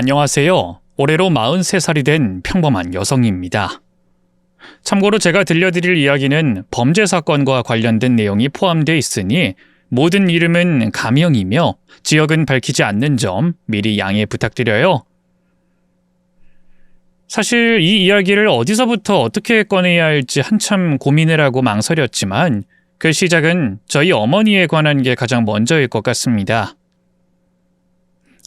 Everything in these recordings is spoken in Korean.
안녕하세요. 올해로 43살이 된 평범한 여성입니다. 참고로 제가 들려드릴 이야기는 범죄 사건과 관련된 내용이 포함되어 있으니 모든 이름은 가명이며 지역은 밝히지 않는 점 미리 양해 부탁드려요. 사실 이 이야기를 어디서부터 어떻게 꺼내야 할지 한참 고민을 하고 망설였지만 그 시작은 저희 어머니에 관한 게 가장 먼저일 것 같습니다.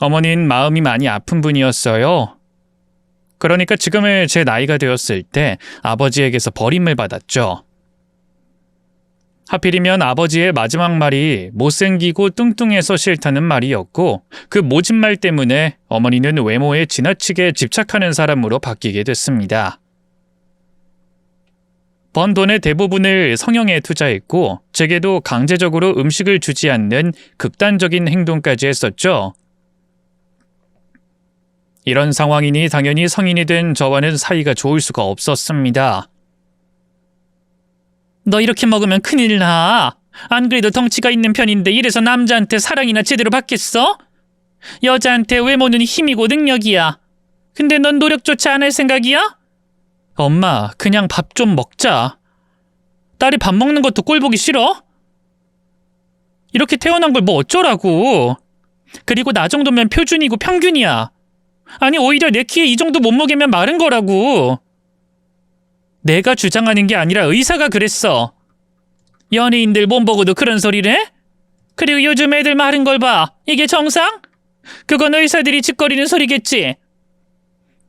어머니는 마음이 많이 아픈 분이었어요. 그러니까 지금의 제 나이가 되었을 때 아버지에게서 버림을 받았죠. 하필이면 아버지의 마지막 말이 못생기고 뚱뚱해서 싫다는 말이었고 그 모진 말 때문에 어머니는 외모에 지나치게 집착하는 사람으로 바뀌게 됐습니다. 번 돈의 대부분을 성형에 투자했고 제게도 강제적으로 음식을 주지 않는 극단적인 행동까지 했었죠. 이런 상황이니 당연히 성인이 된 저와는 사이가 좋을 수가 없었습니다. 너 이렇게 먹으면 큰일 나. 안 그래도 덩치가 있는 편인데 이래서 남자한테 사랑이나 제대로 받겠어? 여자한테 외모는 힘이고 능력이야. 근데 넌 노력조차 안 할 생각이야? 엄마, 그냥 밥 좀 먹자. 딸이 밥 먹는 것도 꼴 보기 싫어? 이렇게 태어난 걸 뭐 어쩌라고. 그리고 나 정도면 표준이고 평균이야. 아니 오히려 내 키에 이 정도 몸무게면 마른 거라고. 내가 주장하는 게 아니라 의사가 그랬어. 연예인들 몸 보고도 그런 소리를 해? 그리고 요즘 애들 마른 걸 봐. 이게 정상? 그건 의사들이 짓거리는 소리겠지.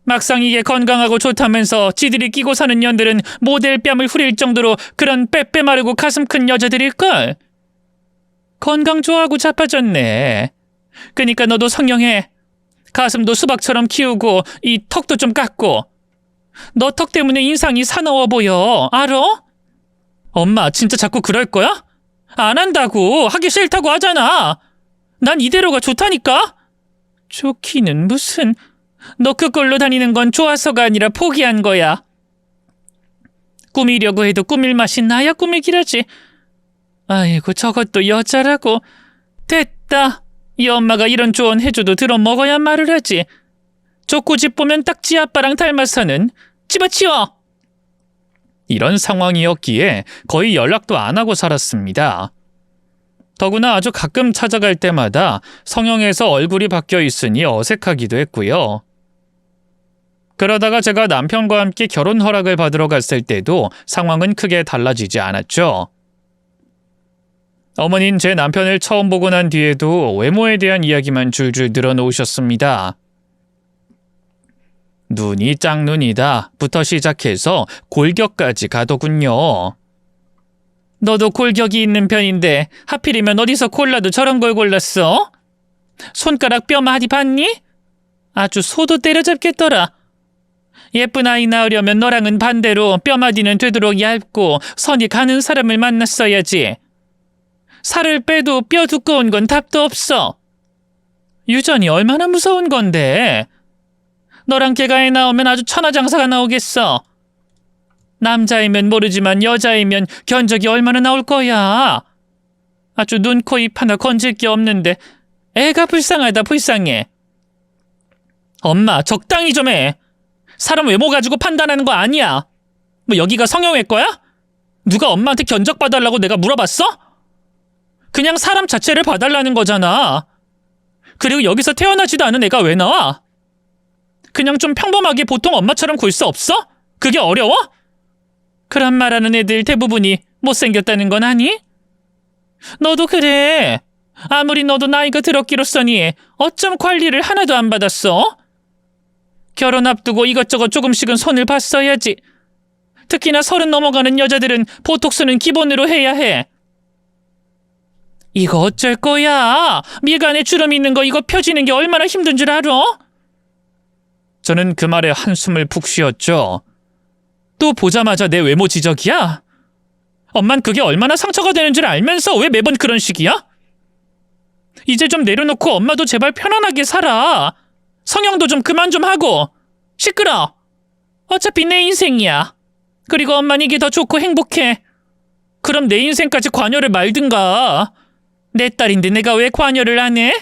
막상 이게 건강하고 좋다면서 지들이 끼고 사는 년들은 모델 뺨을 후릴 정도로 그런 빼빼 마르고 가슴 큰 여자들일걸. 건강 좋아하고 자빠졌네. 그니까 너도 성형해. 가슴도 수박처럼 키우고 이 턱도 좀 깎고. 너 턱 때문에 인상이 사나워 보여. 알아? 엄마 진짜 자꾸 그럴 거야? 안 한다고. 하기 싫다고 하잖아. 난 이대로가 좋다니까. 좋기는 무슨. 너 그꼴로 다니는 건 좋아서가 아니라 포기한 거야. 꾸미려고 해도 꾸밀 맛이 나야 꾸미기라지. 아이고 저것도 여자라고. 됐다. 이 엄마가 이런 조언 해줘도 들어먹어야 말을 하지. 좋고 집 보면 딱 지 아빠랑 닮아서는. 집어치워! 이런 상황이었기에 거의 연락도 안 하고 살았습니다. 더구나 아주 가끔 찾아갈 때마다 성형해서 얼굴이 바뀌어 있으니 어색하기도 했고요. 그러다가 제가 남편과 함께 결혼 허락을 받으러 갔을 때도 상황은 크게 달라지지 않았죠. 어머니는 제 남편을 처음 보고 난 뒤에도 외모에 대한 이야기만 줄줄 늘어놓으셨습니다. 눈이 짝눈이다 부터 시작해서 골격까지 가더군요. 너도 골격이 있는 편인데 하필이면 어디서 골라도 저런 걸 골랐어? 손가락 뼈 마디 봤니? 아주 소도 때려잡겠더라. 예쁜 아이 낳으려면 너랑은 반대로 뼈 마디는 되도록 얇고 선이 가는 사람을 만났어야지. 살을 빼도 뼈 두꺼운 건 답도 없어. 유전이 얼마나 무서운 건데. 너랑 걔가 애 나오면 아주 천하장사가 나오겠어. 남자이면 모르지만 여자이면 견적이 얼마나 나올 거야. 아주 눈, 코, 입 하나 건질 게 없는데 애가 불쌍하다 불쌍해. 엄마 적당히 좀 해. 사람 외모 가지고 판단하는 거 아니야. 뭐 여기가 성형외과야? 누가 엄마한테 견적 봐달라고 내가 물어봤어? 그냥 사람 자체를 봐달라는 거잖아. 그리고 여기서 태어나지도 않은 애가 왜 나와? 그냥 좀 평범하게 보통 엄마처럼 굴 수 없어? 그게 어려워? 그런 말하는 애들 대부분이 못생겼다는 건 아니? 너도 그래. 아무리 너도 나이가 들었기로써니 어쩜 관리를 하나도 안 받았어? 결혼 앞두고 이것저것 조금씩은 손을 봤어야지. 특히나 30 넘어가는 여자들은 보톡스는 기본으로 해야 해. 이거 어쩔 거야? 미간에 주름 있는 거 이거 펴지는 게 얼마나 힘든 줄 알아? 저는 그 말에 한숨을 푹 쉬었죠. 또 보자마자 내 외모 지적이야? 엄만 그게 얼마나 상처가 되는 줄 알면서 왜 매번 그런 식이야? 이제 좀 내려놓고 엄마도 제발 편안하게 살아. 성형도 좀 그만 좀 하고. 시끄러. 어차피 내 인생이야. 그리고 엄만 이게 더 좋고 행복해. 그럼 내 인생까지 관여를 말든가. 내 딸인데 내가 왜 관여를 안 해?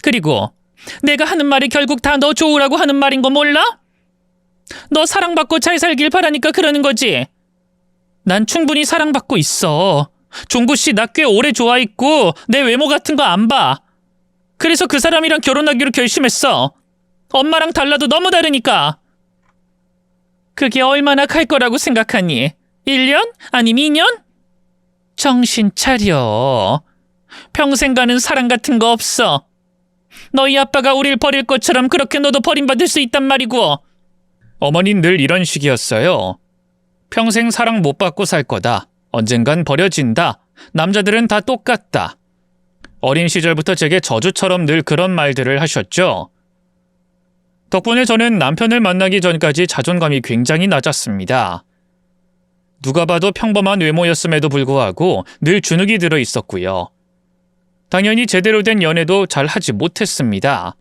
그리고 내가 하는 말이 결국 다 너 좋으라고 하는 말인 거 몰라? 너 사랑받고 잘 살길 바라니까 그러는 거지. 난 충분히 사랑받고 있어. 종구 씨 나 꽤 오래 좋아했고 내 외모 같은 거 안 봐. 그래서 그 사람이랑 결혼하기로 결심했어. 엄마랑 달라도 너무 다르니까. 그게 얼마나 갈 거라고 생각하니? 1년? 아니면 2년? 정신 차려. 평생 가는 사랑 같은 거 없어. 너희 아빠가 우릴 버릴 것처럼 그렇게 너도 버림받을 수 있단 말이고. 어머니는 늘 이런 식이었어요. 평생 사랑 못 받고 살 거다. 언젠간 버려진다. 남자들은 다 똑같다. 어린 시절부터 제게 저주처럼 늘 그런 말들을 하셨죠. 덕분에 저는 남편을 만나기 전까지 자존감이 굉장히 낮았습니다. 누가 봐도 평범한 외모였음에도 불구하고 늘 주눅이 들어 있었고요. 당연히 제대로 된 연애도 잘 하지 못했습니다.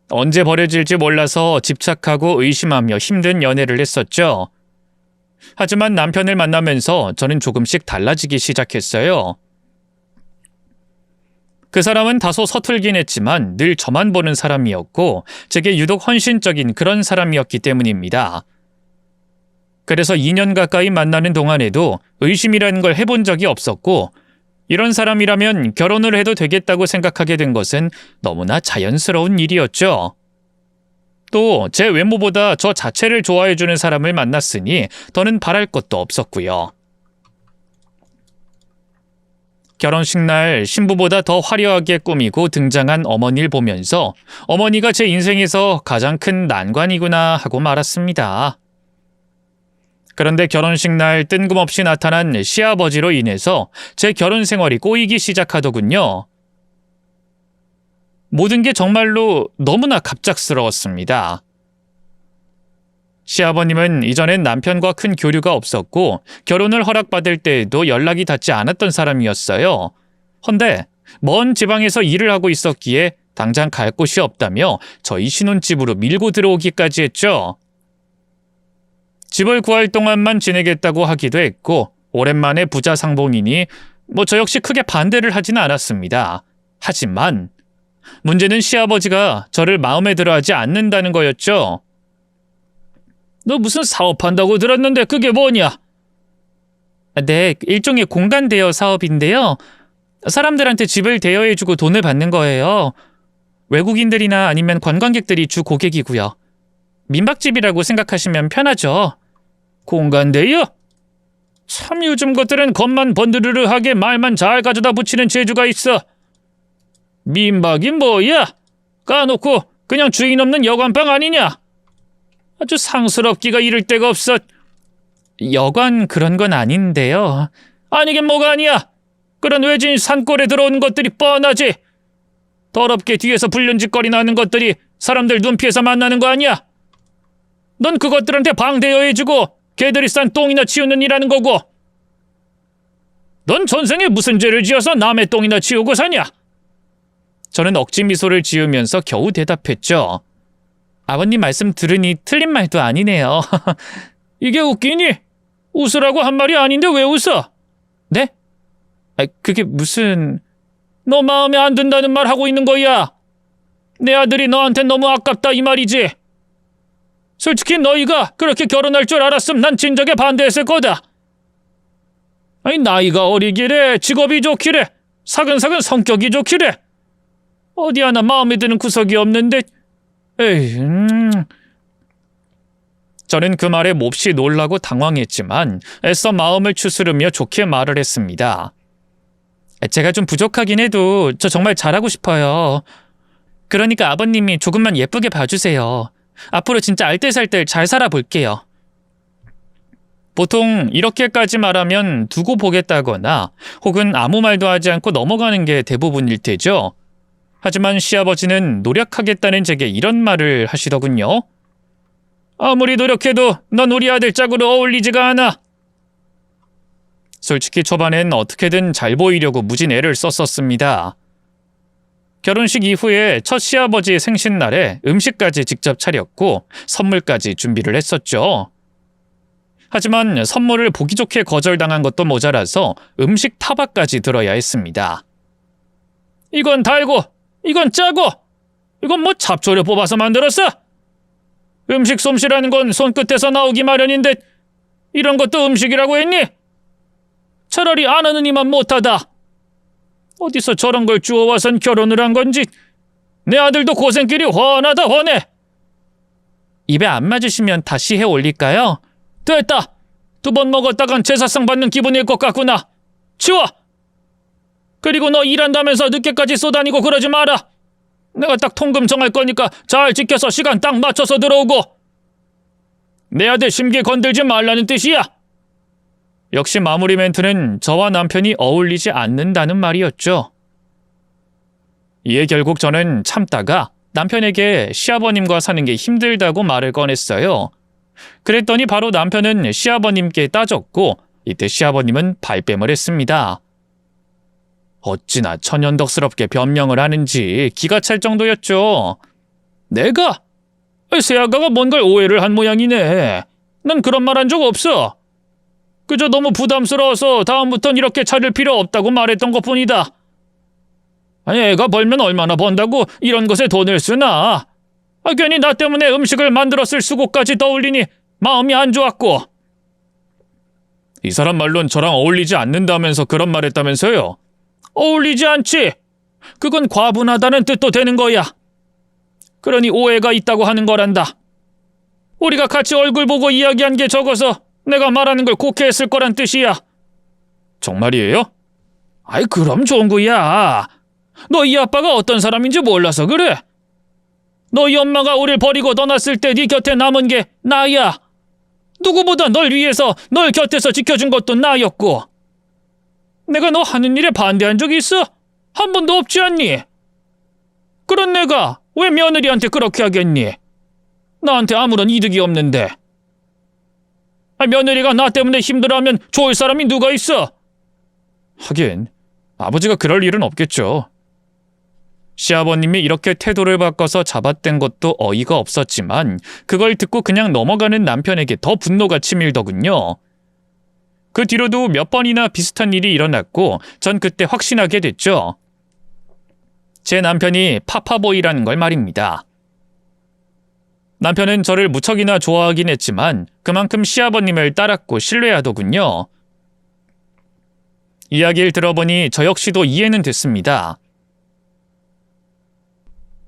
언제 버려질지 몰라서 집착하고 의심하며 힘든 연애를 했었죠. 하지만 남편을 만나면서 저는 조금씩 달라지기 시작했어요. 그 사람은 다소 서툴긴 했지만 늘 저만 보는 사람이었고 제게 유독 헌신적인 그런 사람이었기 때문입니다. 그래서 2년 가까이 만나는 동안에도 의심이라는 걸 해본 적이 없었고 이런 사람이라면 결혼을 해도 되겠다고 생각하게 된 것은 너무나 자연스러운 일이었죠. 또 제 외모보다 저 자체를 좋아해주는 사람을 만났으니 더는 바랄 것도 없었고요. 결혼식 날 신부보다 더 화려하게 꾸미고 등장한 어머니를 보면서 어머니가 제 인생에서 가장 큰 난관이구나 하고 말았습니다. 그런데 결혼식 날 뜬금없이 나타난 시아버지로 인해서 제 결혼 생활이 꼬이기 시작하더군요. 모든 게 정말로 너무나 갑작스러웠습니다. 시아버님은 이전엔 남편과 큰 교류가 없었고 결혼을 허락받을 때에도 연락이 닿지 않았던 사람이었어요. 헌데 먼 지방에서 일을 하고 있었기에 당장 갈 곳이 없다며 저희 신혼집으로 밀고 들어오기까지 했죠. 집을 구할 동안만 지내겠다고 하기도 했고 오랜만에 부자 상봉이니 저 역시 크게 반대를 하지는 않았습니다. 하지만 문제는 시아버지가 저를 마음에 들어하지 않는다는 거였죠. 너 무슨 사업한다고 들었는데 그게 뭐냐? 네, 일종의 공간 대여 사업인데요. 사람들한테 집을 대여해주고 돈을 받는 거예요. 외국인들이나 아니면 관광객들이 주 고객이고요. 민박집이라고 생각하시면 편하죠. 공간 대여? 참 요즘 것들은 겉만 번드르르하게 말만 잘 가져다 붙이는 재주가 있어. 민박이 뭐야? 까놓고 그냥 주인 없는 여관방 아니냐? 아주 상스럽기가 이를 데가 없어. 여관 그런 건 아닌데요. 아니긴 뭐가 아니야. 그런 외진 산골에 들어온 것들이 뻔하지. 더럽게 뒤에서 불륜짓거리나 하는 것들이 사람들 눈 피해서 만나는 거 아니야? 넌 그것들한테 방 대여해주고 개들이 싼 똥이나 치우는 일하는 거고. 넌 전생에 무슨 죄를 지어서 남의 똥이나 치우고 사냐? 저는 억지 미소를 지으면서 겨우 대답했죠. 아버님 말씀 들으니 틀린 말도 아니네요. 이게 웃기니? 웃으라고 한 말이 아닌데 왜 웃어? 네? 그게 무슨... 너 마음에 안 든다는 말 하고 있는 거야. 내 아들이 너한테 너무 아깝다 이 말이지. 솔직히 너희가 그렇게 결혼할 줄 알았으면 난 진작에 반대했을 거다. 아니 나이가 어리기래, 직업이 좋기래, 사근사근 성격이 좋기래. 어디 하나 마음에 드는 구석이 없는데. 에이, 저는 그 말에 몹시 놀라고 당황했지만 애써 마음을 추스르며 좋게 말을 했습니다. 제가 좀 부족하긴 해도 저 정말 잘하고 싶어요. 그러니까 아버님이 조금만 예쁘게 봐주세요. 앞으로 진짜 알뜰살뜰 잘 살아볼게요. 보통 이렇게까지 말하면 두고 보겠다거나 혹은 아무 말도 하지 않고 넘어가는 게 대부분일 테죠. 하지만 시아버지는 노력하겠다는 제게 이런 말을 하시더군요. 아무리 노력해도 넌 우리 아들 짝으로 어울리지가 않아. 솔직히 초반엔 어떻게든 잘 보이려고 무진 애를 썼었습니다. 결혼식 이후에 첫 시아버지의 생신날에 음식까지 직접 차렸고 선물까지 준비를 했었죠. 하지만 선물을 보기 좋게 거절당한 것도 모자라서 음식 타박까지 들어야 했습니다. 이건 달고 이건 짜고, 이건 뭐 잡초를 뽑아서 만들었어? 음식 솜씨라는 건 손끝에서 나오기 마련인데 이런 것도 음식이라고 했니? 차라리 안 하는 이만 못하다. 어디서 저런 걸 주워와선 결혼을 한 건지. 내 아들도 고생길이 훤하다 훤해. 입에 안 맞으시면 다시 해 올릴까요? 됐다. 2번 먹었다간 제사상 받는 기분일 것 같구나. 치워. 그리고 너 일한다면서 늦게까지 쏘다니고 그러지 마라. 내가 딱 통금 정할 거니까 잘 지켜서 시간 딱 맞춰서 들어오고. 내 아들 심기 건들지 말라는 뜻이야. 역시 마무리 멘트는 저와 남편이 어울리지 않는다는 말이었죠. 이에 결국 저는 참다가 남편에게 시아버님과 사는 게 힘들다고 말을 꺼냈어요. 그랬더니 바로 남편은 시아버님께 따졌고 이때 시아버님은 발뺌을 했습니다. 어찌나 천연덕스럽게 변명을 하는지 기가 찰 정도였죠. 내가? 새아가가 뭔가 오해를 한 모양이네. 난 그런 말 한 적 없어. 그저 너무 부담스러워서 다음부턴 이렇게 차릴 필요 없다고 말했던 것뿐이다. 아니, 애가 벌면 얼마나 번다고 이런 것에 돈을 쓰나. 괜히 나 때문에 음식을 만들었을 수고까지 떠올리니 마음이 안 좋았고. 이 사람 말론 저랑 어울리지 않는다면서 그런 말 했다면서요? 어울리지 않지. 그건 과분하다는 뜻도 되는 거야. 그러니 오해가 있다고 하는 거란다. 우리가 같이 얼굴 보고 이야기한 게 적어서 내가 말하는 걸 곡해했을 거란 뜻이야. 정말이에요? 아이, 그럼 종구야. 너희 아빠가 어떤 사람인지 몰라서 그래. 너희 엄마가 우릴 버리고 떠났을 때 네 곁에 남은 게 나야. 누구보다 널 위해서 널 곁에서 지켜준 것도 나였고. 내가 너 하는 일에 반대한 적이 있어? 한 번도 없지 않니? 그런 내가 왜 며느리한테 그렇게 하겠니? 나한테 아무런 이득이 없는데. 며느리가 나 때문에 힘들어하면 좋을 사람이 누가 있어? 하긴 아버지가 그럴 일은 없겠죠. 시아버님이 이렇게 태도를 바꿔서 잡아댄 것도 어이가 없었지만 그걸 듣고 그냥 넘어가는 남편에게 더 분노가 치밀더군요. 그 뒤로도 몇 번이나 비슷한 일이 일어났고 전 그때 확신하게 됐죠. 제 남편이 파파보이라는 걸 말입니다. 남편은 저를 무척이나 좋아하긴 했지만 그만큼 시아버님을 따랐고 신뢰하더군요. 이야기를 들어보니 저 역시도 이해는 됐습니다.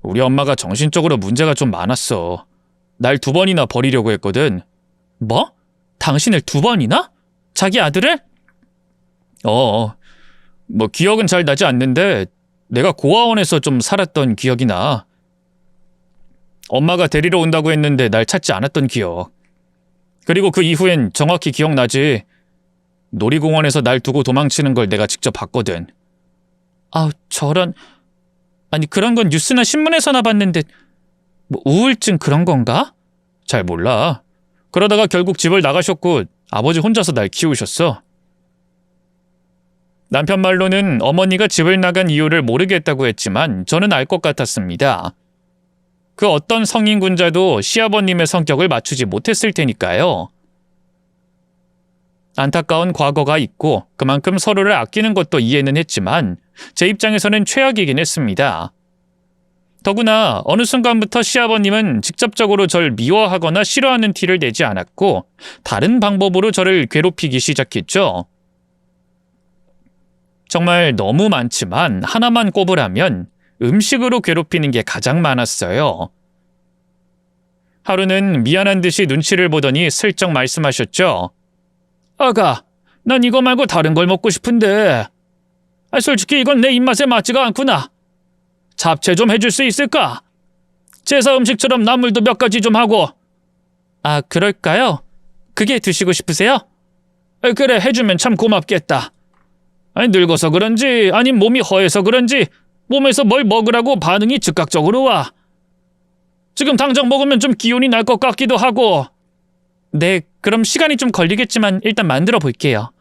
우리 엄마가 정신적으로 문제가 좀 많았어. 날 2번이나 버리려고 했거든. 뭐? 당신을 2번이나? 자기 아들을? 뭐 기억은 잘 나지 않는데 내가 고아원에서 좀 살았던 기억이 나. 엄마가 데리러 온다고 했는데 날 찾지 않았던 기억. 그리고 그 이후엔 정확히 기억나지. 놀이공원에서 날 두고 도망치는 걸 내가 직접 봤거든. 저런... 아니, 그런 건 뉴스나 신문에서나 봤는데 뭐 우울증 그런 건가? 잘 몰라. 그러다가 결국 집을 나가셨고 아버지 혼자서 날 키우셨어. 남편 말로는 어머니가 집을 나간 이유를 모르겠다고 했지만 저는 알 것 같았습니다. 그 어떤 성인군자도 시아버님의 성격을 맞추지 못했을 테니까요. 안타까운 과거가 있고 그만큼 서로를 아끼는 것도 이해는 했지만 제 입장에서는 최악이긴 했습니다. 더구나 어느 순간부터 시아버님은 직접적으로 절 미워하거나 싫어하는 티를 내지 않았고 다른 방법으로 저를 괴롭히기 시작했죠. 정말 너무 많지만 하나만 꼽으라면 음식으로 괴롭히는 게 가장 많았어요. 하루는 미안한 듯이 눈치를 보더니 슬쩍 말씀하셨죠. 아가, 난 이거 말고 다른 걸 먹고 싶은데. 솔직히 이건 내 입맛에 맞지가 않구나. 잡채 좀 해줄 수 있을까? 제사 음식처럼 나물도 몇 가지 좀 하고. 그럴까요? 그게 드시고 싶으세요? 그래, 해주면 참 고맙겠다. 늙어서 그런지 아님 몸이 허해서 그런지 몸에서 뭘 먹으라고 반응이 즉각적으로 와. 지금 당장 먹으면 좀 기운이 날 것 같기도 하고. 네, 그럼 시간이 좀 걸리겠지만 일단 만들어 볼게요.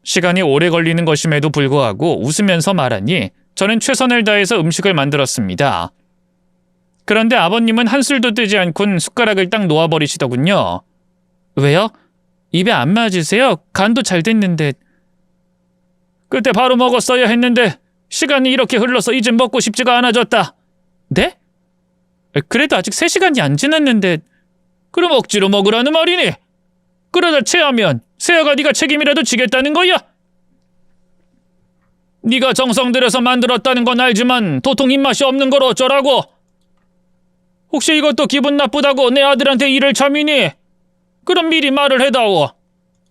시간이 오래 걸리는 것임에도 불구하고 웃으면서 말하니 저는 최선을 다해서 음식을 만들었습니다. 그런데 아버님은 한술도 뜨지 않곤 숟가락을 딱 놓아버리시더군요. 왜요? 입에 안 맞으세요? 간도 잘 됐는데. 그때 바로 먹었어야 했는데 시간이 이렇게 흘러서 이젠 먹고 싶지가 않아졌다. 네? 그래도 아직 3시간이 안 지났는데. 그럼 억지로 먹으라는 말이니? 그러다 체하면 세아가 네가 책임이라도 지겠다는 거야? 네가 정성 들여서 만들었다는 건 알지만 도통 입맛이 없는 걸 어쩌라고? 혹시 이것도 기분 나쁘다고 내 아들한테 일을 참이니? 그럼 미리 말을 해다오.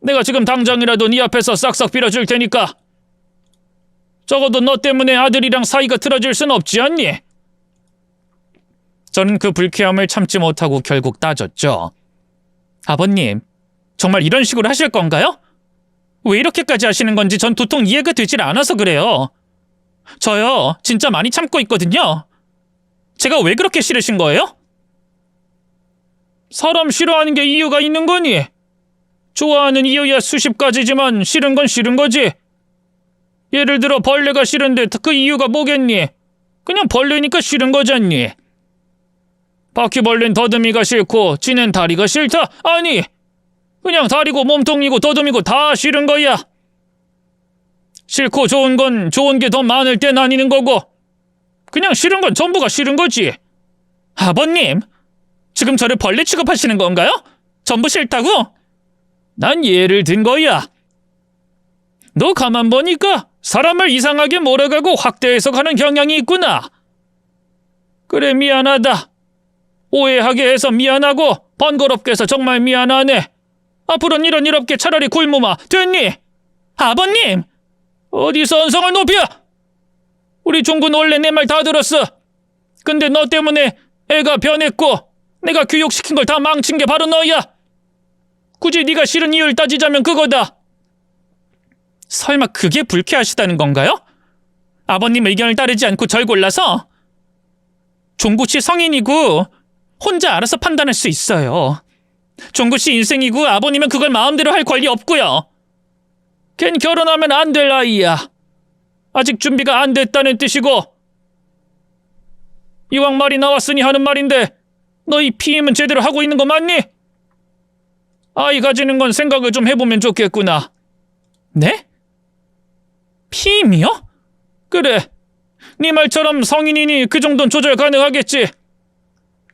내가 지금 당장이라도 네 앞에서 싹싹 빌어줄 테니까. 적어도 너 때문에 아들이랑 사이가 틀어질 순 없지 않니? 저는 그 불쾌함을 참지 못하고 결국 따졌죠. 아버님, 정말 이런 식으로 하실 건가요? 왜 이렇게까지 하시는 건지 전 도통 이해가 되질 않아서 그래요. 저요, 진짜 많이 참고 있거든요. 제가 왜 그렇게 싫으신 거예요? 사람 싫어하는 게 이유가 있는 거니? 좋아하는 이유야 수십 가지지만 싫은 건 싫은 거지. 예를 들어 벌레가 싫은데 그 이유가 뭐겠니? 그냥 벌레니까 싫은 거잖니. 바퀴벌레는 더듬이가 싫고 쥐는 다리가 싫다? 아니, 그냥 다리고 몸통이고 더듬이고 다 싫은 거야. 싫고 좋은 건 좋은 게 더 많을 때 나뉘는 거고 그냥 싫은 건 전부가 싫은 거지. 아버님, 지금 저를 벌레 취급하시는 건가요? 전부 싫다고? 난 예를 든 거야. 너 가만 보니까 사람을 이상하게 몰아가고 확대해서 가는 경향이 있구나. 그래, 미안하다. 오해하게 해서 미안하고 번거롭게 해서 정말 미안하네. 앞으로는 이런 일 없게 차라리 굶으마. 됐니? 아버님! 어디서 언성을 높여? 우리 종군 원래 내 말 다 들었어. 근데 너 때문에 애가 변했고 내가 교육시킨 걸 다 망친 게 바로 너야. 굳이 네가 싫은 이유를 따지자면 그거다. 설마 그게 불쾌하시다는 건가요? 아버님 의견을 따르지 않고 절 골라서? 종구씨 성인이고 혼자 알아서 판단할 수 있어요. 종구씨 인생이고 아버님은 그걸 마음대로 할 권리 없고요. 걘 결혼하면 안 될 아이야. 아직 준비가 안 됐다는 뜻이고. 이왕 말이 나왔으니 하는 말인데 너희 피임은 제대로 하고 있는 거 맞니? 아이 가지는 건 생각을 좀 해보면 좋겠구나. 네? 피임이요? 그래, 네 말처럼 성인이니 그 정도는 조절 가능하겠지.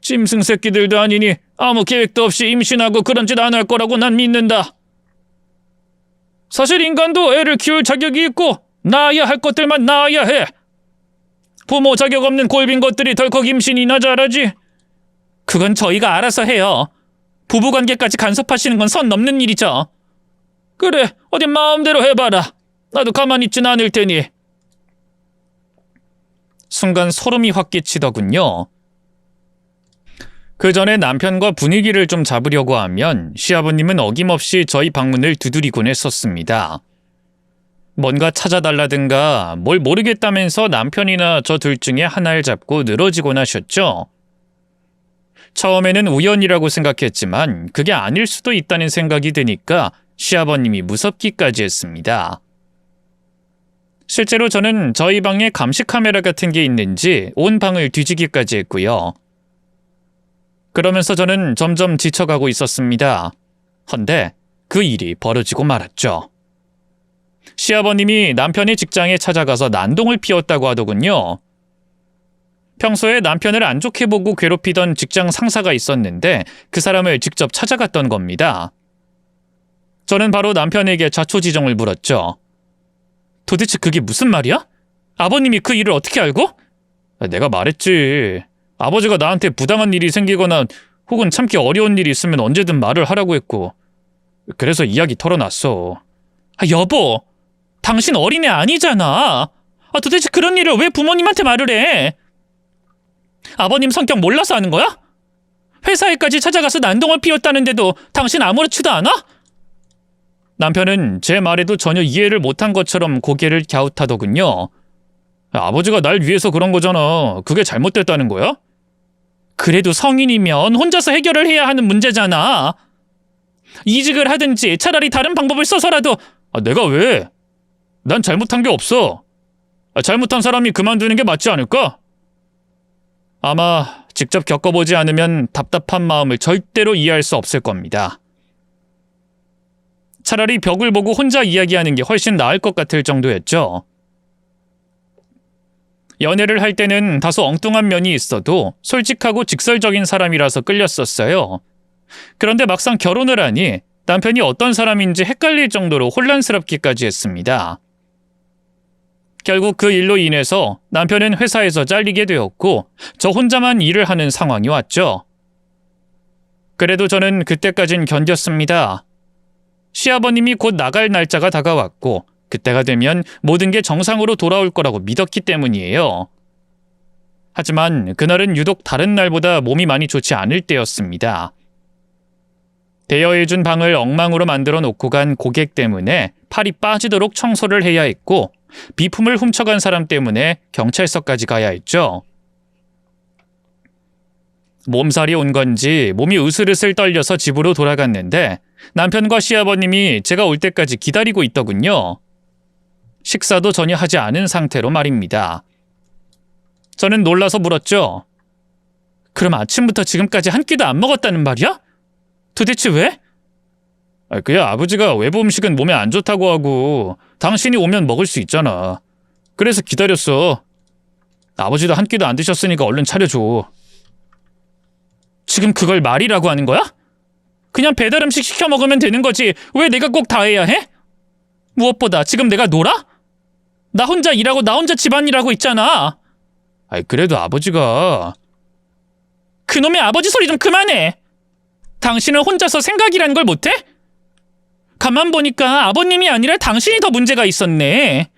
짐승 새끼들도 아니니 아무 계획도 없이 임신하고 그런 짓 안 할 거라고 난 믿는다. 사실 인간도 애를 키울 자격이 있고 낳아야 할 것들만 낳아야 해. 부모 자격 없는 골빈 것들이 덜컥 임신이나 잘하지. 그건 저희가 알아서 해요. 부부관계까지 간섭하시는 건 선 넘는 일이죠. 그래, 어디 마음대로 해봐라. 나도 가만히 있진 않을 테니. 순간 소름이 확 끼치더군요. 그 전에 남편과 분위기를 좀 잡으려고 하면 시아버님은 어김없이 저희 방문을 두드리곤 했었습니다. 뭔가 찾아달라든가 뭘 모르겠다면서 남편이나 저 둘 중에 하나를 잡고 늘어지곤 하셨죠. 처음에는 우연이라고 생각했지만 그게 아닐 수도 있다는 생각이 드니까 시아버님이 무섭기까지 했습니다. 실제로 저는 저희 방에 감시 카메라 같은 게 있는지 온 방을 뒤지기까지 했고요. 그러면서 저는 점점 지쳐가고 있었습니다. 헌데 그 일이 벌어지고 말았죠. 시아버님이 남편의 직장에 찾아가서 난동을 피웠다고 하더군요. 평소에 남편을 안 좋게 보고 괴롭히던 직장 상사가 있었는데 그 사람을 직접 찾아갔던 겁니다. 저는 바로 남편에게 자초지종을 물었죠. 도대체 그게 무슨 말이야? 아버님이 그 일을 어떻게 알고? 내가 말했지. 아버지가 나한테 부당한 일이 생기거나 혹은 참기 어려운 일이 있으면 언제든 말을 하라고 했고 그래서 이야기 털어놨어. 여보, 당신 어린애 아니잖아. 도대체 그런 일을 왜 부모님한테 말을 해? 아버님 성격 몰라서 하는 거야? 회사에까지 찾아가서 난동을 피웠다는데도 당신 아무렇지도 않아? 남편은 제 말에도 전혀 이해를 못한 것처럼 고개를 갸웃하더군요. 아버지가 날 위해서 그런 거잖아. 그게 잘못됐다는 거야? 그래도 성인이면 혼자서 해결을 해야 하는 문제잖아. 이직을 하든지 차라리 다른 방법을 써서라도. 내가 왜? 난 잘못한 게 없어. 잘못한 사람이 그만두는 게 맞지 않을까? 아마 직접 겪어보지 않으면 답답한 마음을 절대로 이해할 수 없을 겁니다. 차라리 벽을 보고 혼자 이야기하는 게 훨씬 나을 것 같을 정도였죠. 연애를 할 때는 다소 엉뚱한 면이 있어도 솔직하고 직설적인 사람이라서 끌렸었어요. 그런데 막상 결혼을 하니 남편이 어떤 사람인지 헷갈릴 정도로 혼란스럽기까지 했습니다. 결국 그 일로 인해서 남편은 회사에서 잘리게 되었고 저 혼자만 일을 하는 상황이 왔죠. 그래도 저는 그때까진 견뎠습니다. 시아버님이 곧 나갈 날짜가 다가왔고 그때가 되면 모든 게 정상으로 돌아올 거라고 믿었기 때문이에요. 하지만 그날은 유독 다른 날보다 몸이 많이 좋지 않을 때였습니다. 대여해준 방을 엉망으로 만들어 놓고 간 고객 때문에 팔이 빠지도록 청소를 해야 했고 비품을 훔쳐간 사람 때문에 경찰서까지 가야 했죠. 몸살이 온 건지 몸이 으슬으슬 떨려서 집으로 돌아갔는데 남편과 시아버님이 제가 올 때까지 기다리고 있더군요. 식사도 전혀 하지 않은 상태로 말입니다. 저는 놀라서 물었죠. 그럼 아침부터 지금까지 한 끼도 안 먹었다는 말이야? 도대체 왜? 그야 아버지가 외부 음식은 몸에 안 좋다고 하고 당신이 오면 먹을 수 있잖아. 그래서 기다렸어. 아버지도 한 끼도 안 드셨으니까 얼른 차려줘. 지금 그걸 말이라고 하는 거야? 그냥 배달 음식 시켜 먹으면 되는 거지 왜 내가 꼭 다 해야 해? 무엇보다 지금 내가 놀아? 나 혼자 일하고 나 혼자 집안일하고 있잖아. 그래도 아버지가... 그놈의 아버지 소리 좀 그만해. 당신은 혼자서 생각이라는 걸 못해? 가만 보니까 아버님이 아니라 당신이 더 문제가 있었네.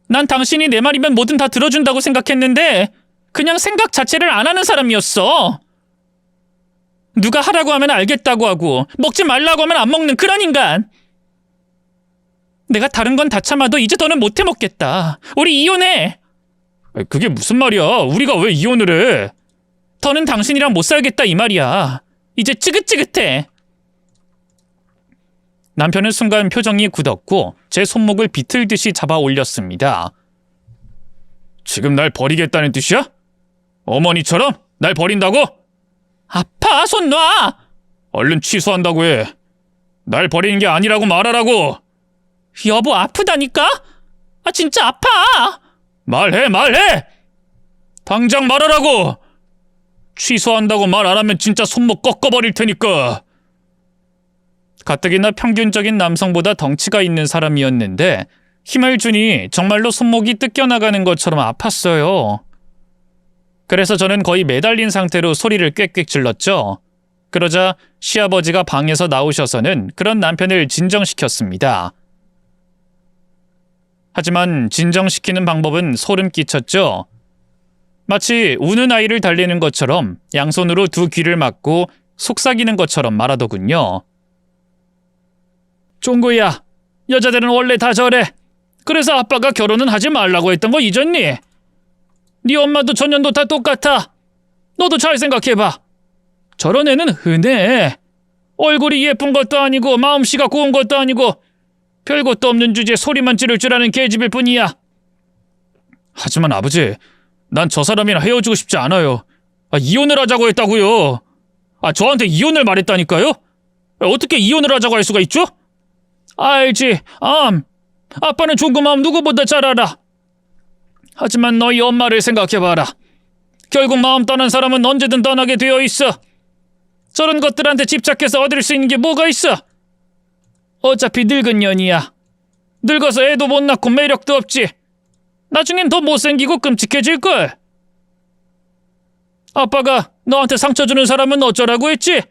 난 당신이 내 말이면 뭐든 다 들어준다고 생각했는데 그냥 생각 자체를 안 하는 사람이었어. 누가 하라고 하면 알겠다고 하고 먹지 말라고 하면 안 먹는 그런 인간. 내가 다른 건 다 참아도 이제 더는 못 해먹겠다. 우리 이혼해. 그게 무슨 말이야. 우리가 왜 이혼을 해. 더는 당신이랑 못 살겠다 이 말이야. 이제 찌긋찌긋해. 남편은 순간 표정이 굳었고 제 손목을 비틀듯이 잡아 올렸습니다. 지금 날 버리겠다는 뜻이야? 어머니처럼? 날 버린다고? 아파, 손 놔! 얼른 취소한다고 해. 날 버리는 게 아니라고 말하라고. 여보, 아프다니까? 진짜 아파! 말해! 당장 말하라고! 취소한다고 말 안 하면 진짜 손목 꺾어버릴 테니까. 가뜩이나 평균적인 남성보다 덩치가 있는 사람이었는데 힘을 주니 정말로 손목이 뜯겨나가는 것처럼 아팠어요. 그래서 저는 거의 매달린 상태로 소리를 꽥꽥 질렀죠. 그러자 시아버지가 방에서 나오셔서는 그런 남편을 진정시켰습니다. 하지만 진정시키는 방법은 소름 끼쳤죠. 마치 우는 아이를 달래는 것처럼 양손으로 두 귀를 막고 속삭이는 것처럼 말하더군요. 쫑구야, 여자들은 원래 다 저래. 그래서 아빠가 결혼은 하지 말라고 했던 거 잊었니? 네 엄마도 전년도 다 똑같아. 너도 잘 생각해봐. 저런 애는 흔해. 얼굴이 예쁜 것도 아니고 마음씨가 고운 것도 아니고 별것도 없는 주제에 소리만 지를 줄 아는 계집일 뿐이야. 하지만 아버지, 난 저 사람이랑 헤어지고 싶지 않아요. 이혼을 하자고 했다고요. 저한테 이혼을 말했다니까요? 어떻게 이혼을 하자고 할 수가 있죠? 알지, 아빠는 종구 마음 누구보다 잘 알아. 하지만 너희 엄마를 생각해봐라. 결국 마음 떠난 사람은 언제든 떠나게 되어 있어. 저런 것들한테 집착해서 얻을 수 있는 게 뭐가 있어? 어차피 늙은 년이야. 늙어서 애도 못 낳고 매력도 없지. 나중엔 더 못생기고 끔찍해질걸. 아빠가 너한테 상처 주는 사람은 어쩌라고 했지?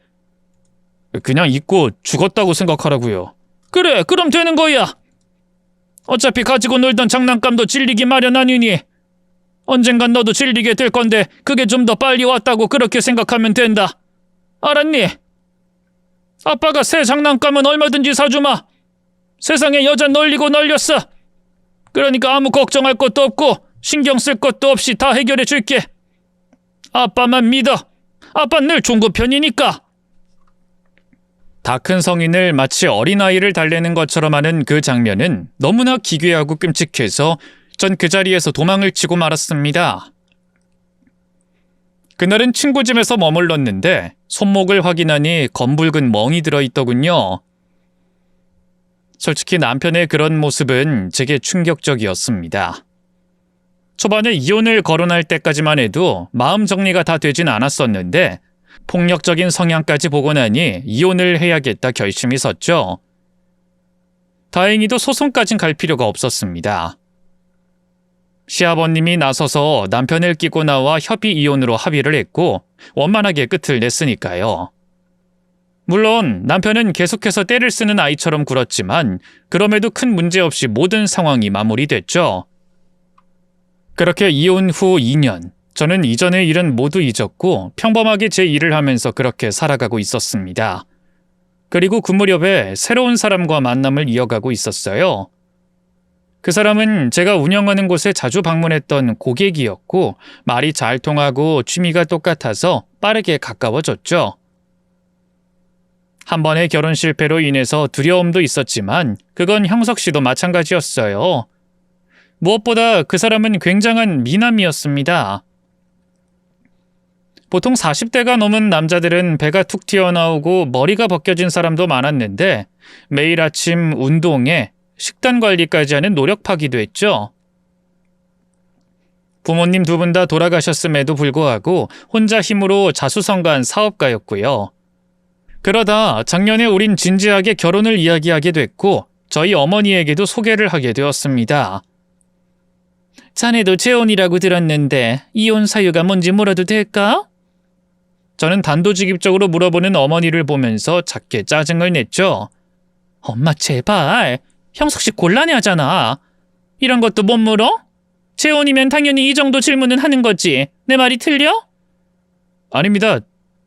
그냥 잊고 죽었다고 생각하라고요. 그래, 그럼 되는 거야. 어차피 가지고 놀던 장난감도 질리기 마련 아니니 언젠간 너도 질리게 될 건데 그게 좀 더 빨리 왔다고 그렇게 생각하면 된다. 알았니? 아빠가 새 장난감은 얼마든지 사주마. 세상에 여자 널리고 널렸어. 그러니까 아무 걱정할 것도 없고 신경 쓸 것도 없이 다 해결해 줄게. 아빠만 믿어. 아빠는 늘 종구 편이니까. 다 큰 성인을 마치 어린아이를 달래는 것처럼 하는 그 장면은 너무나 기괴하고 끔찍해서 전 그 자리에서 도망을 치고 말았습니다. 그날은 친구 집에서 머물렀는데 손목을 확인하니 검붉은 멍이 들어있더군요. 솔직히 남편의 그런 모습은 제게 충격적이었습니다. 초반에 이혼을 거론할 때까지만 해도 마음 정리가 다 되진 않았었는데 폭력적인 성향까지 보고 나니 이혼을 해야겠다 결심이 섰죠. 다행히도 소송까진 갈 필요가 없었습니다. 시아버님이 나서서 남편을 끼고 나와 협의 이혼으로 합의를 했고 원만하게 끝을 냈으니까요. 물론 남편은 계속해서 때를 쓰는 아이처럼 굴었지만 그럼에도 큰 문제 없이 모든 상황이 마무리됐죠. 그렇게 이혼 후 2년, 저는 이전의 일은 모두 잊었고 평범하게 제 일을 하면서 그렇게 살아가고 있었습니다. 그리고 그 무렵에 새로운 사람과 만남을 이어가고 있었어요. 그 사람은 제가 운영하는 곳에 자주 방문했던 고객이었고 말이 잘 통하고 취미가 똑같아서 빠르게 가까워졌죠. 한 번의 결혼 실패로 인해서 두려움도 있었지만 그건 형석 씨도 마찬가지였어요. 무엇보다 그 사람은 굉장한 미남이었습니다. 보통 40대가 넘은 남자들은 배가 툭 튀어나오고 머리가 벗겨진 사람도 많았는데 매일 아침 운동에 식단 관리까지 하는 노력파기도 했죠. 부모님 두 분 다 돌아가셨음에도 불구하고 혼자 힘으로 자수성가한 사업가였고요. 그러다 작년에 우린 진지하게 결혼을 이야기하게 됐고 저희 어머니에게도 소개를 하게 되었습니다. 자네도 재혼이라고 들었는데 이혼 사유가 뭔지 물어도 될까? 저는 단도직입적으로 물어보는 어머니를 보면서 작게 짜증을 냈죠. 엄마 제발, 형석 씨 곤란해하잖아. 이런 것도 못 물어? 재혼이면 당연히 이 정도 질문은 하는 거지. 내 말이 틀려? 아닙니다.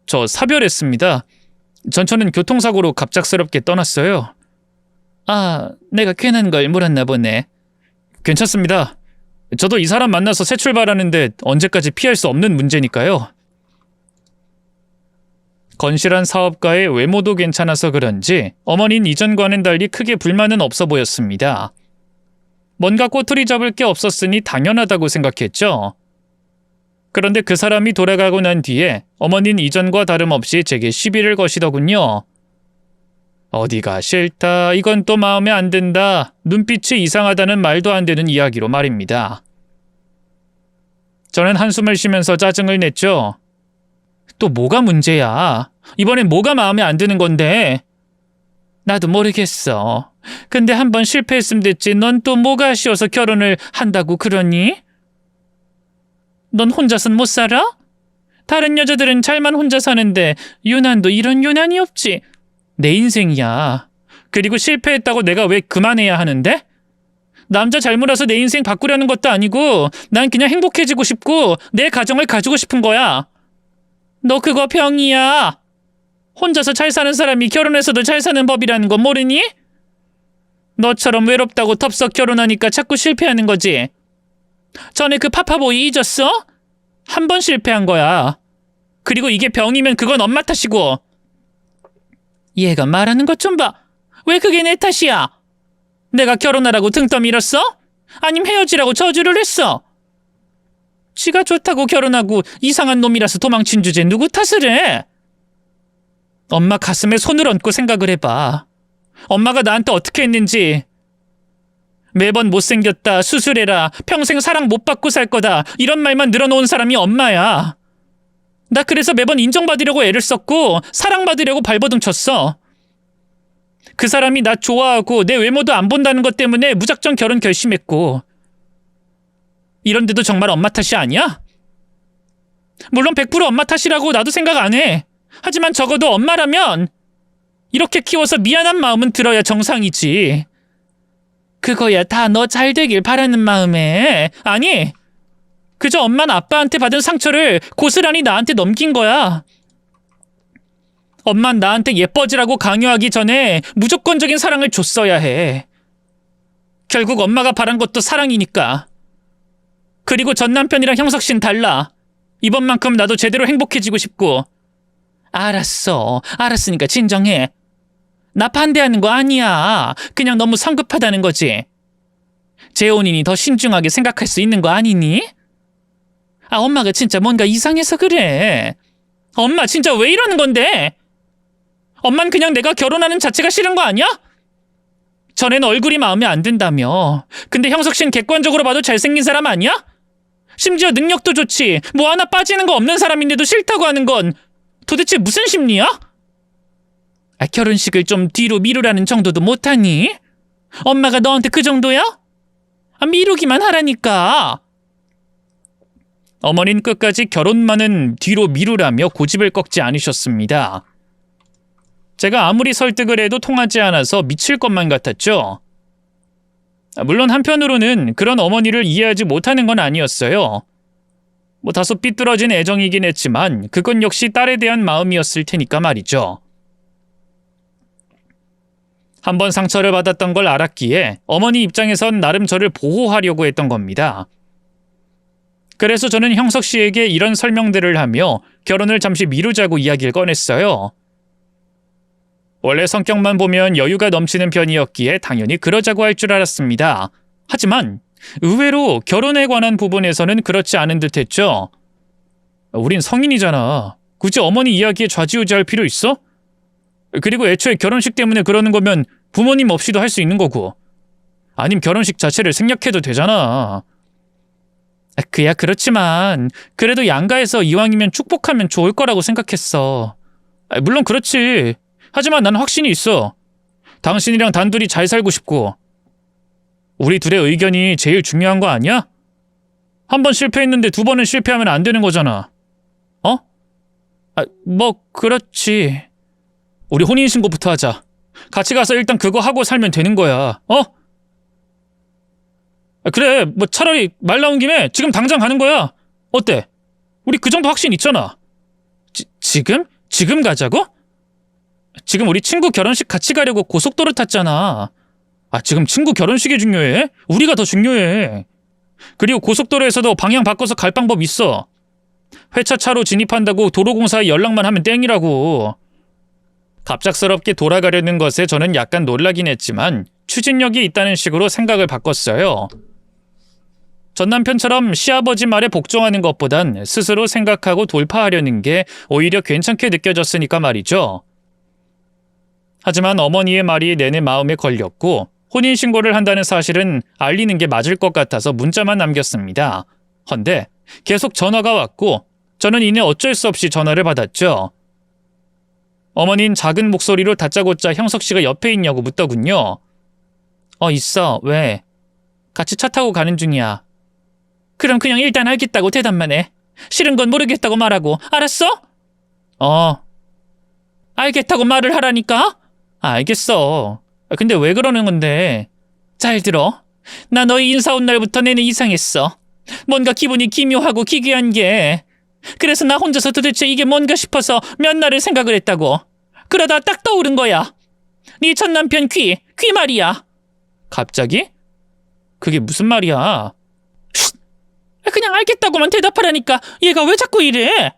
저 사별했습니다. 전처는 교통사고로 갑작스럽게 떠났어요. 아, 내가 괜한 걸 물었나 보네. 괜찮습니다. 저도 이 사람 만나서 새 출발하는데 언제까지 피할 수 없는 문제니까요. 건실한 사업가의 외모도 괜찮아서 그런지 어머니는 이전과는 달리 크게 불만은 없어 보였습니다. 뭔가 꼬투리 잡을 게 없었으니 당연하다고 생각했죠. 그런데 그 사람이 돌아가고 난 뒤에 어머니는 이전과 다름없이 제게 시비를 거시더군요. 어디가 싫다, 이건 또 마음에 안 든다, 눈빛이 이상하다는 말도 안 되는 이야기로 말입니다. 저는 한숨을 쉬면서 짜증을 냈죠. 또 뭐가 문제야? 이번엔 뭐가 마음에 안 드는 건데? 나도 모르겠어. 근데 한번 실패했으면 됐지. 넌 또 뭐가 아쉬워서 결혼을 한다고 그러니? 넌 혼자선 못 살아? 다른 여자들은 잘만 혼자 사는데 유난도 이런 유난이 없지. 내 인생이야. 그리고 실패했다고 내가 왜 그만해야 하는데? 남자 잘 몰아서 내 인생 바꾸려는 것도 아니고 난 그냥 행복해지고 싶고 내 가정을 가지고 싶은 거야. 너 그거 병이야. 혼자서 잘 사는 사람이 결혼해서도 잘 사는 법이라는 거 모르니? 너처럼 외롭다고 덥석 결혼하니까 자꾸 실패하는 거지. 전에 그 파파보이 잊었어? 한 번 실패한 거야. 그리고 이게 병이면 그건 엄마 탓이고. 얘가 말하는 것 좀 봐. 왜 그게 내 탓이야? 내가 결혼하라고 등 떠밀었어? 아님 헤어지라고 저주를 했어? 지가 좋다고 결혼하고 이상한 놈이라서 도망친 주제 누구 탓을 해? 엄마 가슴에 손을 얹고 생각을 해봐. 엄마가 나한테 어떻게 했는지. 매번 못생겼다, 수술해라, 평생 사랑 못 받고 살 거다 이런 말만 늘어놓은 사람이 엄마야. 나 그래서 매번 인정받으려고 애를 썼고 사랑받으려고 발버둥 쳤어. 그 사람이 나 좋아하고 내 외모도 안 본다는 것 때문에 무작정 결혼 결심했고. 이런데도 정말 엄마 탓이 아니야? 물론 100% 엄마 탓이라고 나도 생각 안 해. 하지만 적어도 엄마라면 이렇게 키워서 미안한 마음은 들어야 정상이지. 그거야 다 너 잘 되길 바라는 마음에. 아니, 그저 엄마는 아빠한테 받은 상처를 고스란히 나한테 넘긴 거야. 엄만 나한테 예뻐지라고 강요하기 전에 무조건적인 사랑을 줬어야 해. 결국 엄마가 바란 것도 사랑이니까. 그리고 전 남편이랑 형석 씨는 달라. 이번만큼 나도 제대로 행복해지고 싶고. 알았어. 알았으니까 진정해. 나 반대하는 거 아니야. 그냥 너무 성급하다는 거지. 재혼이니 더 신중하게 생각할 수 있는 거 아니니? 아, 엄마가 진짜 뭔가 이상해서 그래. 엄마 진짜 왜 이러는 건데? 엄만 그냥 내가 결혼하는 자체가 싫은 거 아니야? 전에는 얼굴이 마음에 안 든다며. 근데 형석 씨는 객관적으로 봐도 잘생긴 사람 아니야? 심지어 능력도 좋지. 뭐 하나 빠지는 거 없는 사람인데도 싫다고 하는 건 도대체 무슨 심리야? 결혼식을 좀 뒤로 미루라는 정도도 못하니? 엄마가 너한테 그 정도야? 미루기만 하라니까. 어머니는 끝까지 결혼만은 뒤로 미루라며 고집을 꺾지 않으셨습니다. 제가 아무리 설득을 해도 통하지 않아서 미칠 것만 같았죠. 물론 한편으로는 그런 어머니를 이해하지 못하는 건 아니었어요. 뭐 다소 삐뚤어진 애정이긴 했지만 그건 역시 딸에 대한 마음이었을 테니까 말이죠. 한번 상처를 받았던 걸 알았기에 어머니 입장에선 나름 저를 보호하려고 했던 겁니다. 그래서 저는 형석 씨에게 이런 설명들을 하며 결혼을 잠시 미루자고 이야기를 꺼냈어요. 원래 성격만 보면 여유가 넘치는 편이었기에 당연히 그러자고 할 줄 알았습니다. 하지만 의외로 결혼에 관한 부분에서는 그렇지 않은 듯했죠. 우린 성인이잖아. 굳이 어머니 이야기에 좌지우지할 필요 있어? 그리고 애초에 결혼식 때문에 그러는 거면 부모님 없이도 할 수 있는 거고. 아님 결혼식 자체를 생략해도 되잖아. 그야 그렇지만 그래도 양가에서 이왕이면 축복하면 좋을 거라고 생각했어. 물론 그렇지. 하지만 난 확신이 있어. 당신이랑 단둘이 잘 살고 싶고. 우리 둘의 의견이 제일 중요한 거 아니야? 한 번 실패했는데 두 번은 실패하면 안 되는 거잖아. 뭐 그렇지. 우리 혼인신고부터 하자. 같이 가서 일단 그거 하고 살면 되는 거야. 그래, 뭐 차라리 말 나온 김에 지금 당장 가는 거야. 어때? 우리 그 정도 확신 있잖아. 지금? 지금 가자고? 지금 우리 친구 결혼식 같이 가려고 고속도로 탔잖아. 지금 친구 결혼식이 중요해? 우리가 더 중요해. 그리고 고속도로에서도 방향 바꿔서 갈 방법 있어. 회차 차로 진입한다고 도로공사에 연락만 하면 땡이라고. 갑작스럽게 돌아가려는 것에 저는 약간 놀라긴 했지만 추진력이 있다는 식으로 생각을 바꿨어요. 전 남편처럼 시아버지 말에 복종하는 것보단 스스로 생각하고 돌파하려는 게 오히려 괜찮게 느껴졌으니까 말이죠. 하지만 어머니의 말이 내내 마음에 걸렸고 혼인신고를 한다는 사실은 알리는 게 맞을 것 같아서 문자만 남겼습니다. 헌데 계속 전화가 왔고 저는 이내 어쩔 수 없이 전화를 받았죠. 어머니는 작은 목소리로 다짜고짜 형석 씨가 옆에 있냐고 묻더군요. 있어. 왜? 같이 차 타고 가는 중이야. 그럼 그냥 일단 알겠다고 대답만 해. 싫은 건 모르겠다고 말하고. 알았어? 알겠다고 말을 하라니까? 알겠어. 근데 왜 그러는 건데? 잘 들어. 나 너희 인사 온 날부터 내내 이상했어. 뭔가 기분이 기묘하고 기괴한 게. 그래서 나 혼자서 도대체 이게 뭔가 싶어서 몇 날을 생각을 했다고. 그러다 딱 떠오른 거야. 네 전 남편 귀 말이야. 갑자기? 그게 무슨 말이야? 쉿! 그냥 알겠다고만 대답하라니까 얘가 왜 자꾸 이래?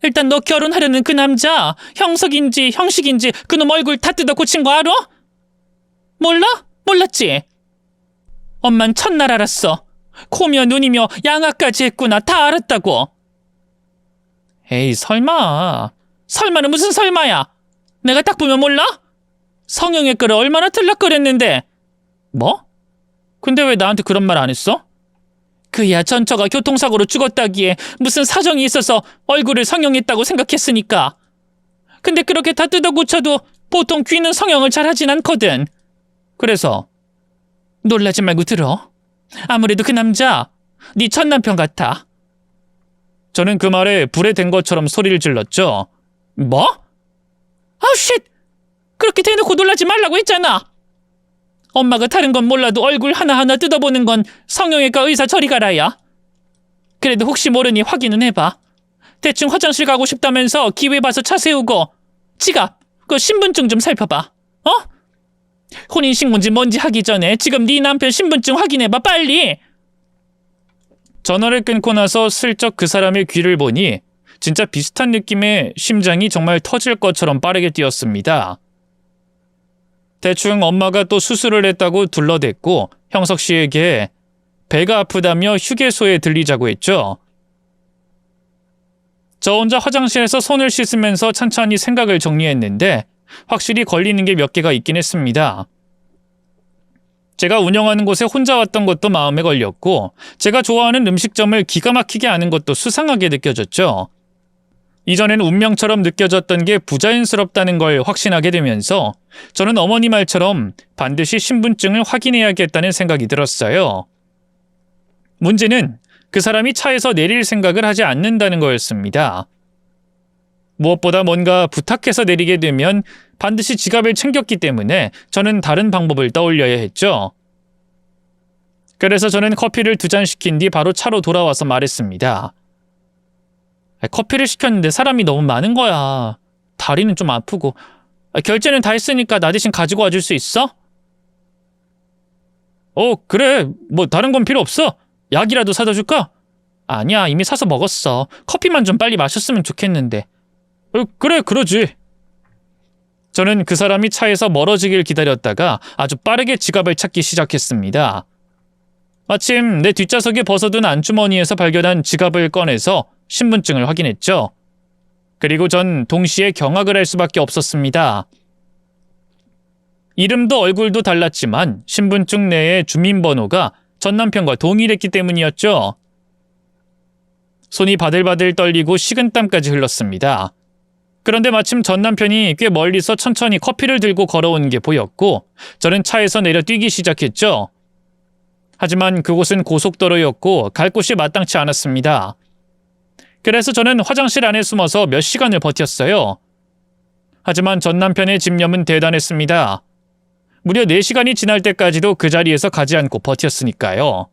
일단 너 결혼하려는 그 남자 형석인지 형식인지 그놈 얼굴 다 뜯어 고친 거 알아? 몰라? 몰랐지? 엄만 첫날 알았어. 코며 눈이며 양아까지 했구나. 다 알았다고. 에이 설마는 무슨 설마야. 내가 딱 보면 몰라? 성형외 거를 얼마나 들락거렸는데. 뭐? 근데 왜 나한테 그런 말 안 했어? 그야 전처가 교통사고로 죽었다기에 무슨 사정이 있어서 얼굴을 성형했다고 생각했으니까. 근데 그렇게 다 뜯어 고쳐도 보통 귀는 성형을 잘 하진 않거든. 그래서 놀라지 말고 들어. 아무래도 그 남자 네 첫 남편 같아. 저는 그 말에 불에 댄 것처럼 소리를 질렀죠. 뭐? 아우 쉿! 그렇게 대놓고 놀라지 말라고 했잖아. 엄마가 다른 건 몰라도 얼굴 하나하나 뜯어보는 건 성형외과 의사 저리 가라야. 그래도 혹시 모르니 확인은 해봐. 대충 화장실 가고 싶다면서 기회 봐서 차 세우고 지갑, 그 신분증 좀 살펴봐. 혼인신고인지 뭔지 하기 전에 지금 네 남편 신분증 확인해봐 빨리. 전화를 끊고 나서 슬쩍 그 사람의 귀를 보니 진짜 비슷한 느낌의 심장이 정말 터질 것처럼 빠르게 뛰었습니다. 대충 엄마가 또 수술을 했다고 둘러댔고 형석 씨에게 배가 아프다며 휴게소에 들리자고 했죠. 저 혼자 화장실에서 손을 씻으면서 찬찬히 생각을 정리했는데 확실히 걸리는 게 몇 개가 있긴 했습니다. 제가 운영하는 곳에 혼자 왔던 것도 마음에 걸렸고 제가 좋아하는 음식점을 기가 막히게 아는 것도 수상하게 느껴졌죠. 이전엔 운명처럼 느껴졌던 게 부자연스럽다는 걸 확신하게 되면서 저는 어머니 말처럼 반드시 신분증을 확인해야겠다는 생각이 들었어요. 문제는 그 사람이 차에서 내릴 생각을 하지 않는다는 거였습니다. 무엇보다 뭔가 부탁해서 내리게 되면 반드시 지갑을 챙겼기 때문에 저는 다른 방법을 떠올려야 했죠. 그래서 저는 커피를 2잔 시킨 뒤 바로 차로 돌아와서 말했습니다. 커피를 시켰는데 사람이 너무 많은 거야. 다리는 좀 아프고. 결제는 다 했으니까 나 대신 가지고 와줄 수 있어? 그래. 뭐 다른 건 필요 없어. 약이라도 사다 줄까? 아니야, 이미 사서 먹었어. 커피만 좀 빨리 마셨으면 좋겠는데. 그래, 그러지. 저는 그 사람이 차에서 멀어지길 기다렸다가 아주 빠르게 지갑을 찾기 시작했습니다. 마침 내 뒷좌석에 벗어둔 안주머니에서 발견한 지갑을 꺼내서 신분증을 확인했죠. 그리고 전 동시에 경악을 할 수밖에 없었습니다. 이름도 얼굴도 달랐지만 신분증 내의 주민번호가 전 남편과 동일했기 때문이었죠. 손이 바들바들 떨리고 식은땀까지 흘렀습니다. 그런데 마침 전 남편이 꽤 멀리서 천천히 커피를 들고 걸어오는 게 보였고 저는 차에서 내려 뛰기 시작했죠. 하지만 그곳은 고속도로였고 갈 곳이 마땅치 않았습니다. 그래서 저는 화장실 안에 숨어서 몇 시간을 버텼어요. 하지만 전 남편의 집념은 대단했습니다. 무려 4시간이 지날 때까지도 그 자리에서 가지 않고 버텼으니까요.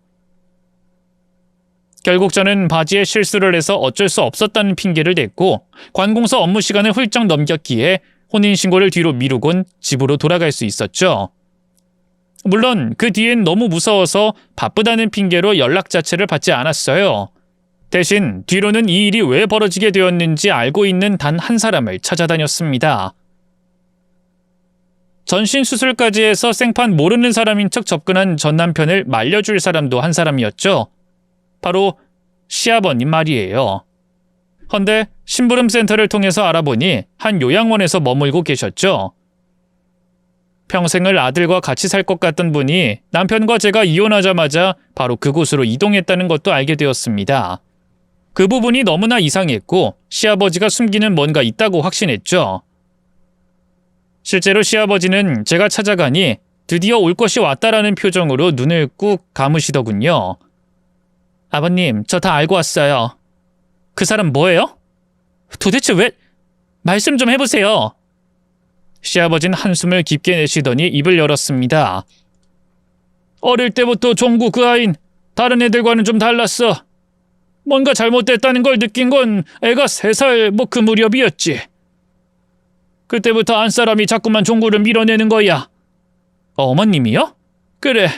결국 저는 바지에 실수를 해서 어쩔 수 없었다는 핑계를 댔고 관공서 업무 시간을 훌쩍 넘겼기에 혼인신고를 뒤로 미루곤 집으로 돌아갈 수 있었죠. 물론 그 뒤엔 너무 무서워서 바쁘다는 핑계로 연락 자체를 받지 않았어요. 대신 뒤로는 이 일이 왜 벌어지게 되었는지 알고 있는 단 한 사람을 찾아다녔습니다. 전신수술까지 해서 생판 모르는 사람인 척 접근한 전 남편을 말려줄 사람도 한 사람이었죠. 바로 시아버님 말이에요. 헌데 심부름센터를 통해서 알아보니 한 요양원에서 머물고 계셨죠. 평생을 아들과 같이 살 것 같던 분이 남편과 제가 이혼하자마자 바로 그곳으로 이동했다는 것도 알게 되었습니다. 그 부분이 너무나 이상했고 시아버지가 숨기는 뭔가 있다고 확신했죠. 실제로 시아버지는 제가 찾아가니 드디어 올 것이 왔다라는 표정으로 눈을 꾹 감으시더군요. 아버님, 저 다 알고 왔어요. 그 사람 뭐예요? 도대체 왜? 말씀 좀 해보세요. 시아버지는 한숨을 깊게 내쉬더니 입을 열었습니다. 어릴 때부터 종구 그 아인 다른 애들과는 좀 달랐어. 뭔가 잘못됐다는 걸 느낀 건 애가 3살 그 무렵이었지. 그때부터 안사람이 자꾸만 종구를 밀어내는 거야. 어머님이요? 그래.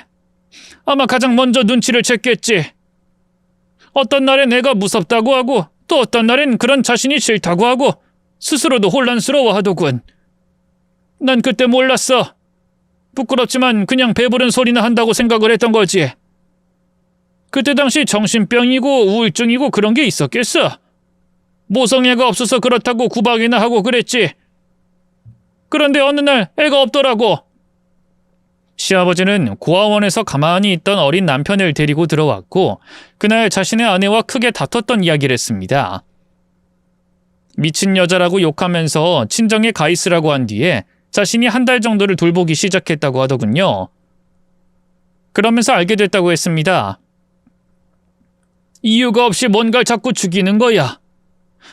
아마 가장 먼저 눈치를 챘겠지. 어떤 날엔 내가 무섭다고 하고 또 어떤 날엔 그런 자신이 싫다고 하고 스스로도 혼란스러워하더군. 난 그때 몰랐어. 부끄럽지만 그냥 배부른 소리나 한다고 생각을 했던 거지. 그때 당시 정신병이고 우울증이고 그런 게 있었겠어. 모성애가 없어서 그렇다고 구박이나 하고 그랬지. 그런데 어느 날 애가 없더라고. 시아버지는 고아원에서 가만히 있던 어린 남편을 데리고 들어왔고 그날 자신의 아내와 크게 다퉜던 이야기를 했습니다. 미친 여자라고 욕하면서 친정에 가 있으라고 한 뒤에 자신이 한 달 정도를 돌보기 시작했다고 하더군요. 그러면서 알게 됐다고 했습니다. 이유가 없이 뭔가를 자꾸 죽이는 거야.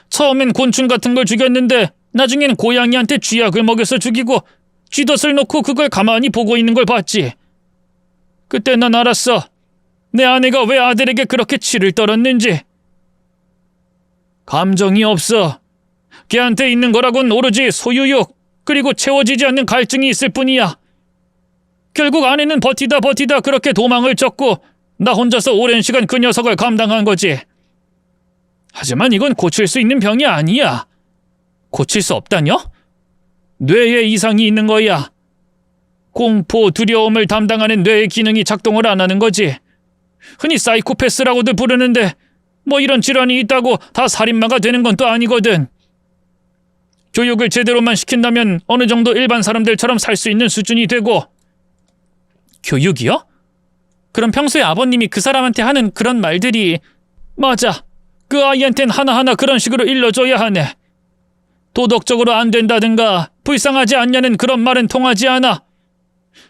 처음엔 곤충 같은 걸 죽였는데 나중엔 고양이한테 쥐약을 먹여서 죽이고 쥐덫을 놓고 그걸 가만히 보고 있는 걸 봤지. 그때 난 알았어. 내 아내가 왜 아들에게 그렇게 치를 떨었는지. 감정이 없어. 걔한테 있는 거라곤 오로지 소유욕 그리고 채워지지 않는 갈증이 있을 뿐이야. 결국 아내는 버티다 그렇게 도망을 쳤고 나 혼자서 오랜 시간 그 녀석을 감당한 거지. 하지만 이건 고칠 수 있는 병이 아니야. 고칠 수 없다뇨? 뇌에 이상이 있는 거야. 공포, 두려움을 담당하는 뇌의 기능이 작동을 안 하는 거지. 흔히 사이코패스라고도 부르는데 뭐 이런 질환이 있다고 다 살인마가 되는 건 또 아니거든. 교육을 제대로만 시킨다면 어느 정도 일반 사람들처럼 살 수 있는 수준이 되고 교육이요? 그럼 평소에 아버님이 그 사람한테 하는 그런 말들이 맞아. 그 아이한텐 하나하나 그런 식으로 일러줘야 하네. 도덕적으로 안 된다든가 불쌍하지 않냐는 그런 말은 통하지 않아.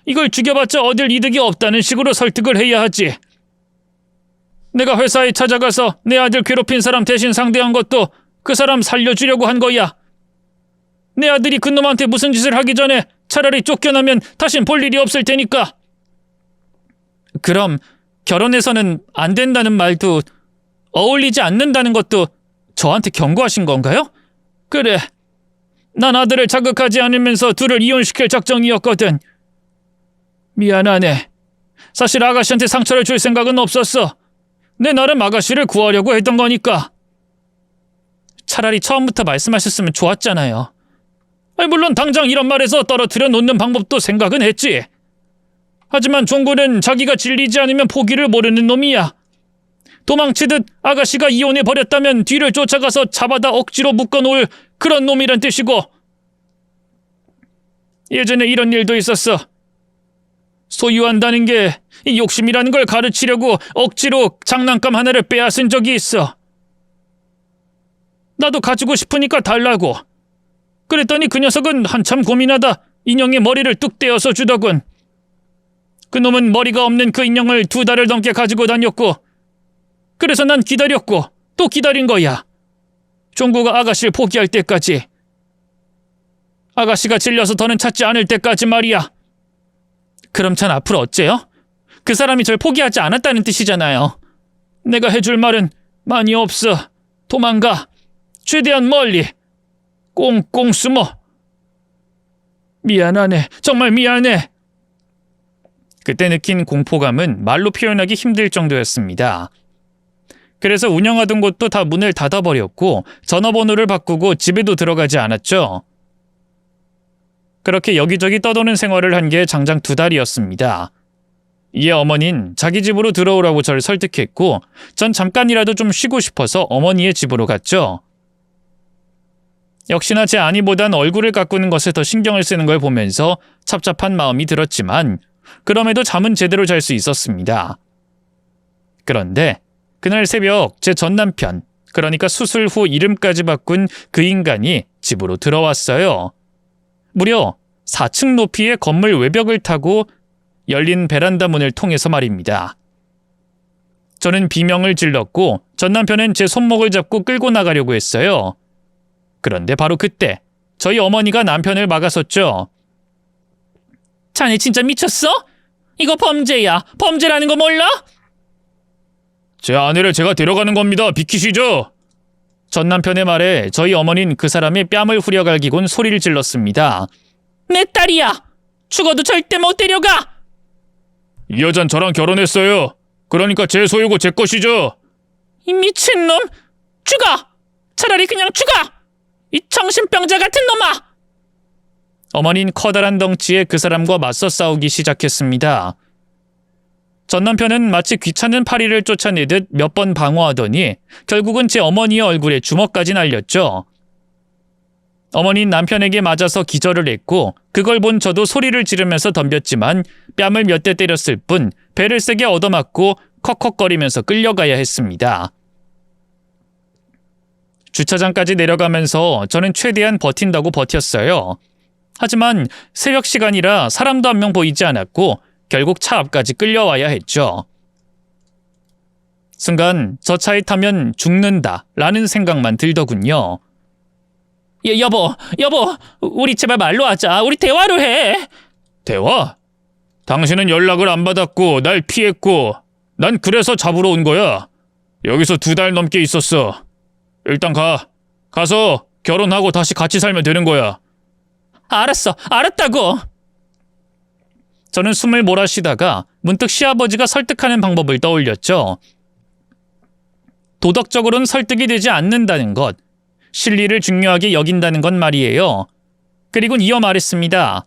이걸 죽여봤자 얻을 이득이 없다는 식으로 설득을 해야 하지. 내가 회사에 찾아가서 내 아들 괴롭힌 사람 대신 상대한 것도 그 사람 살려주려고 한 거야. 내 아들이 그놈한테 무슨 짓을 하기 전에 차라리 쫓겨나면 다신 볼 일이 없을 테니까. 그럼 결혼해서는 안 된다는 말도 어울리지 않는다는 것도 저한테 경고하신 건가요? 그래. 난 아들을 자극하지 않으면서 둘을 이혼시킬 작정이었거든. 미안하네. 사실 아가씨한테 상처를 줄 생각은 없었어. 내 나름 아가씨를 구하려고 했던 거니까. 차라리 처음부터 말씀하셨으면 좋았잖아요. 물론 당장 이런 말에서 떨어뜨려 놓는 방법도 생각은 했지. 하지만 종구는 자기가 질리지 않으면 포기를 모르는 놈이야. 도망치듯 아가씨가 이혼해버렸다면 뒤를 쫓아가서 잡아다 억지로 묶어놓을 그런 놈이란 뜻이고. 예전에 이런 일도 있었어. 소유한다는 게 이 욕심이라는 걸 가르치려고 억지로 장난감 하나를 빼앗은 적이 있어. 나도 가지고 싶으니까 달라고. 그랬더니 그 녀석은 한참 고민하다 인형의 머리를 뚝 떼어서 주더군. 그놈은 머리가 없는 그 인형을 2달을 넘게 가지고 다녔고, 그래서 난 기다렸고 또 기다린 거야. 종구가 아가씨를 포기할 때까지. 아가씨가 질려서 더는 찾지 않을 때까지 말이야. 그럼 전 앞으로 어째요? 그 사람이 절 포기하지 않았다는 뜻이잖아요. 내가 해줄 말은 많이 없어. 도망가. 최대한 멀리. 꽁꽁 숨어. 미안하네. 정말 미안해. 그때 느낀 공포감은 말로 표현하기 힘들 정도였습니다. 그래서 운영하던 곳도 다 문을 닫아버렸고 전화번호를 바꾸고 집에도 들어가지 않았죠. 그렇게 여기저기 떠도는 생활을 한 게 장장 2달이었습니다. 이에 어머니는 자기 집으로 들어오라고 저를 설득했고 전 잠깐이라도 좀 쉬고 싶어서 어머니의 집으로 갔죠. 역시나 제 아니보단 얼굴을 가꾸는 것에 더 신경을 쓰는 걸 보면서 찹찹한 마음이 들었지만 그럼에도 잠은 제대로 잘 수 있었습니다. 그런데 그날 새벽 제 전남편, 그러니까 수술 후 이름까지 바꾼 그 인간이 집으로 들어왔어요. 무려 4층 높이의 건물 외벽을 타고 열린 베란다 문을 통해서 말입니다. 저는 비명을 질렀고 전 남편은 제 손목을 잡고 끌고 나가려고 했어요. 그런데 바로 그때 저희 어머니가 남편을 막아섰죠. 자네 진짜 미쳤어? 이거 범죄야. 범죄라는 거 몰라? 제 아내를 제가 데려가는 겁니다. 비키시죠. 전 남편의 말에 저희 어머니는 그 사람의 뺨을 후려갈기곤 소리를 질렀습니다. 내 딸이야. 죽어도 절대 못 데려가. 이 여잔 저랑 결혼했어요. 그러니까 제 소유고 제 것이죠. 이 미친놈. 죽어. 차라리 그냥 죽어. 이 정신병자 같은 놈아. 어머니는 커다란 덩치에 그 사람과 맞서 싸우기 시작했습니다. 전 남편은 마치 귀찮은 파리를 쫓아내듯 몇 번 방어하더니 결국은 제 어머니의 얼굴에 주먹까지 날렸죠. 어머니는 남편에게 맞아서 기절을 했고 그걸 본 저도 소리를 지르면서 덤볐지만 뺨을 몇 대 때렸을 뿐 배를 세게 얻어맞고 컥컥거리면서 끌려가야 했습니다. 주차장까지 내려가면서 저는 최대한 버틴다고 버텼어요. 하지만 새벽 시간이라 사람도 한 명 보이지 않았고 결국 차 앞까지 끌려와야 했죠. 순간 저 차에 타면 죽는다 라는 생각만 들더군요. 여보, 우리 제발 말로 하자. 우리 대화로 해. 대화? 당신은 연락을 안 받았고 날 피했고 난 그래서 잡으러 온 거야. 여기서 2달 넘게 있었어. 일단 가서 결혼하고 다시 같이 살면 되는 거야. 알았어. 알았다고. 저는 숨을 몰아쉬다가 문득 시아버지가 설득하는 방법을 떠올렸죠. 도덕적으로는 설득이 되지 않는다는 것, 실리를 중요하게 여긴다는 건 말이에요. 그리고는 이어 말했습니다.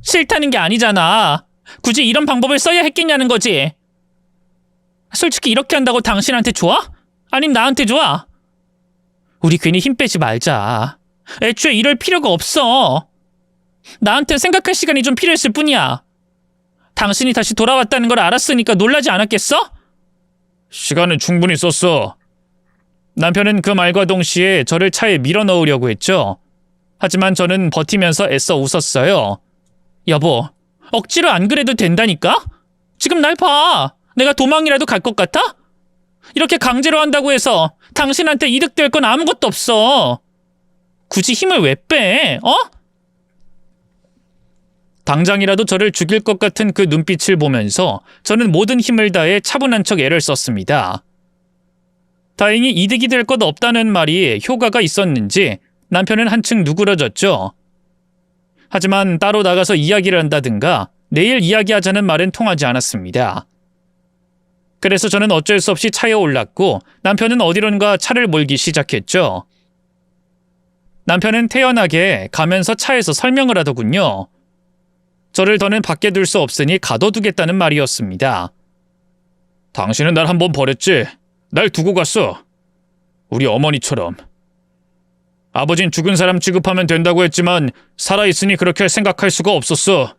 싫다는 게 아니잖아. 굳이 이런 방법을 써야 했겠냐는 거지. 솔직히 이렇게 한다고 당신한테 좋아? 아님 나한테 좋아? 우리 괜히 힘 빼지 말자. 애초에 이럴 필요가 없어. 나한테 생각할 시간이 좀 필요했을 뿐이야. 당신이 다시 돌아왔다는 걸 알았으니까 놀라지 않았겠어? 시간은 충분히 썼어. 남편은 그 말과 동시에 저를 차에 밀어 넣으려고 했죠. 하지만 저는 버티면서 애써 웃었어요. 여보, 억지로 안 그래도 된다니까? 지금 날 봐. 내가 도망이라도 갈 것 같아? 이렇게 강제로 한다고 해서 당신한테 이득될 건 아무것도 없어. 굳이 힘을 왜 빼? 어? 당장이라도 저를 죽일 것 같은 그 눈빛을 보면서 저는 모든 힘을 다해 차분한 척 애를 썼습니다. 다행히 이득이 될 것 없다는 말이 효과가 있었는지 남편은 한층 누그러졌죠. 하지만 따로 나가서 이야기를 한다든가 내일 이야기하자는 말은 통하지 않았습니다. 그래서 저는 어쩔 수 없이 차에 올랐고 남편은 어디론가 차를 몰기 시작했죠. 남편은 태연하게 가면서 차에서 설명을 하더군요. 저를 더는 밖에 둘 수 없으니 가둬두겠다는 말이었습니다. 당신은 날 한 번 버렸지? 날 두고 갔어. 우리 어머니처럼. 아버진 죽은 사람 취급하면 된다고 했지만 살아있으니 그렇게 생각할 수가 없었어.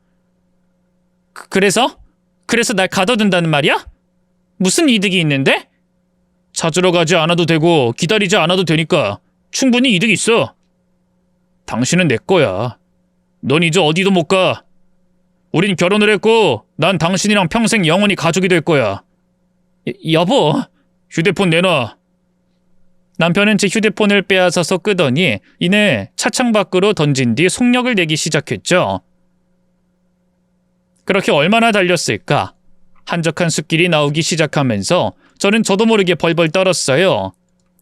그래서 날 가둬둔다는 말이야? 무슨 이득이 있는데? 찾으러 가지 않아도 되고 기다리지 않아도 되니까 충분히 이득이 있어. 당신은 내 거야. 넌 이제 어디도 못 가. 우린 결혼을 했고 난 당신이랑 평생 영원히 가족이 될 거야. 여보. 휴대폰 내놔. 남편은 제 휴대폰을 빼앗아서 끄더니 이내 차창 밖으로 던진 뒤 속력을 내기 시작했죠. 그렇게 얼마나 달렸을까? 한적한 숲길이 나오기 시작하면서 저는 저도 모르게 벌벌 떨었어요.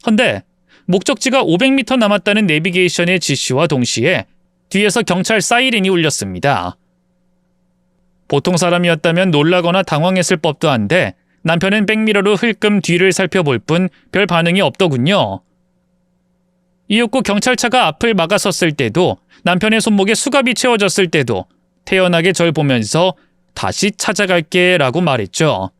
헌데 목적지가 500m 남았다는 내비게이션의 지시와 동시에 뒤에서 경찰 사이렌이 울렸습니다. 보통 사람이었다면 놀라거나 당황했을 법도 한데 남편은 백미러로 흘끔 뒤를 살펴볼 뿐 별 반응이 없더군요. 이윽고 경찰차가 앞을 막아섰을 때도 남편의 손목에 수갑이 채워졌을 때도 태연하게 절 보면서 다시 찾아갈게 라고 말했죠.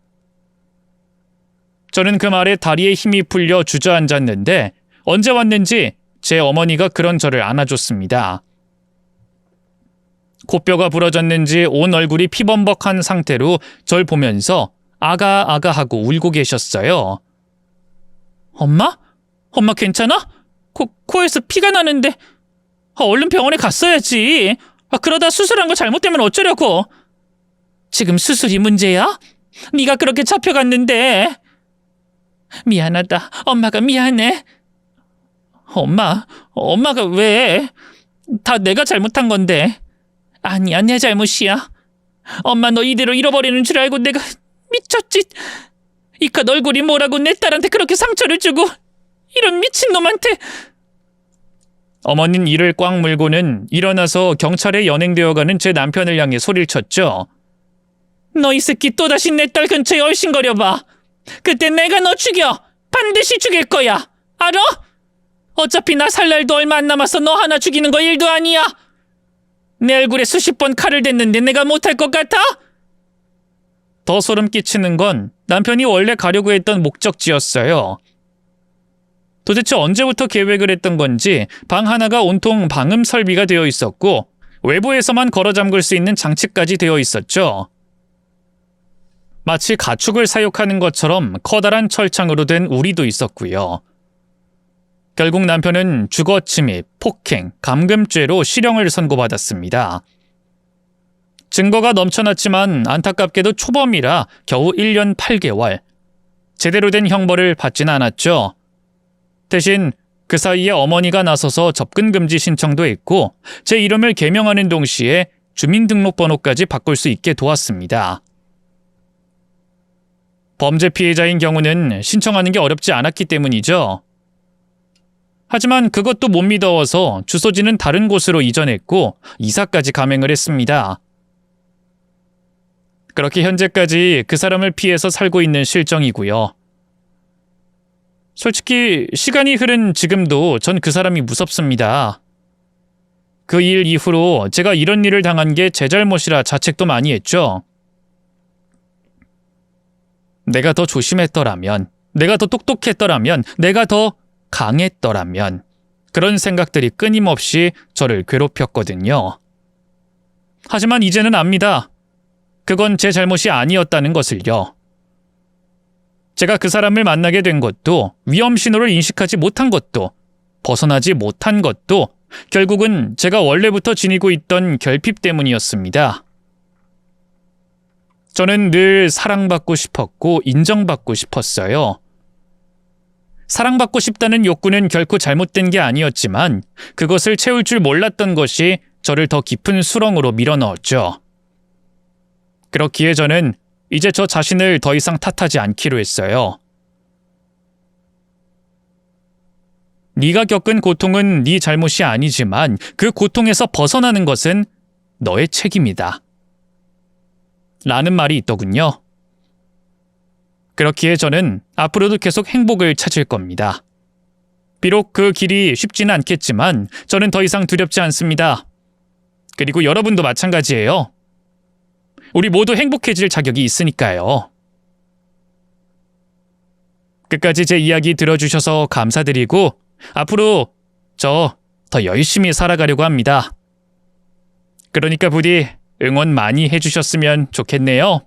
저는 그 말에 다리에 힘이 풀려 주저앉았는데 언제 왔는지 제 어머니가 그런 저를 안아줬습니다. 코뼈가 부러졌는지 온 얼굴이 피범벅한 상태로 절 보면서 아가 아가 하고 울고 계셨어요. 엄마? 엄마 괜찮아? 코에서 피가 나는데 얼른 병원에 갔어야지. 그러다 수술한 거 잘못되면 어쩌려고. 지금 수술이 문제야? 네가 그렇게 잡혀갔는데. 미안하다. 엄마가 미안해. 엄마가 왜? 다 내가 잘못한 건데. 아니야, 내 잘못이야. 엄마 너 이대로 잃어버리는 줄 알고 내가 미쳤지. 이깟 얼굴이 뭐라고 내 딸한테 그렇게 상처를 주고 이런 미친놈한테. 어머니는 이를 꽉 물고는 일어나서 경찰에 연행되어가는 제 남편을 향해 소리를 쳤죠. 너 이 새끼 또다시 내 딸 근처에 얼씬거려봐. 그때 내가 너 죽여. 반드시 죽일 거야. 알아? 어차피 나 살 날도 얼마 안 남아서 너 하나 죽이는 거 일도 아니야. 내 얼굴에 수십 번 칼을 댔는데 내가 못할 것 같아? 더 소름 끼치는 건 남편이 원래 가려고 했던 목적지였어요. 도대체 언제부터 계획을 했던 건지 방 하나가 온통 방음 설비가 되어 있었고 외부에서만 걸어 잠글 수 있는 장치까지 되어 있었죠. 마치 가축을 사육하는 것처럼 커다란 철창으로 된 우리도 있었고요. 결국 남편은 주거 침입, 폭행, 감금죄로 실형을 선고받았습니다. 증거가 넘쳐났지만 안타깝게도 초범이라 겨우 1년 8개월. 제대로 된 형벌을 받진 않았죠. 대신 그 사이에 어머니가 나서서 접근금지 신청도 했고 제 이름을 개명하는 동시에 주민등록번호까지 바꿀 수 있게 도왔습니다. 범죄 피해자인 경우는 신청하는 게 어렵지 않았기 때문이죠. 하지만 그것도 못 믿어서 주소지는 다른 곳으로 이전했고 이사까지 감행을 했습니다. 그렇게 현재까지 그 사람을 피해서 살고 있는 실정이고요. 솔직히 시간이 흐른 지금도 전 그 사람이 무섭습니다. 그 일 이후로 제가 이런 일을 당한 게 제 잘못이라 자책도 많이 했죠. 내가 더 조심했더라면, 내가 더 똑똑했더라면, 내가 더 강했더라면 그런 생각들이 끊임없이 저를 괴롭혔거든요. 하지만 이제는 압니다. 그건 제 잘못이 아니었다는 것을요. 제가 그 사람을 만나게 된 것도, 위험 신호를 인식하지 못한 것도, 벗어나지 못한 것도 결국은 제가 원래부터 지니고 있던 결핍 때문이었습니다. 저는 늘 사랑받고 싶었고 인정받고 싶었어요. 사랑받고 싶다는 욕구는 결코 잘못된 게 아니었지만 그것을 채울 줄 몰랐던 것이 저를 더 깊은 수렁으로 밀어넣었죠. 그렇기에 저는 이제 저 자신을 더 이상 탓하지 않기로 했어요. 네가 겪은 고통은 네 잘못이 아니지만 그 고통에서 벗어나는 것은 너의 책임이다. 라는 말이 있더군요. 그렇기에 저는 앞으로도 계속 행복을 찾을 겁니다. 비록 그 길이 쉽지는 않겠지만 저는 더 이상 두렵지 않습니다. 그리고 여러분도 마찬가지예요. 우리 모두 행복해질 자격이 있으니까요. 끝까지 제 이야기 들어주셔서 감사드리고 앞으로 저 더 열심히 살아가려고 합니다. 그러니까 부디 응원 많이 해주셨으면 좋겠네요.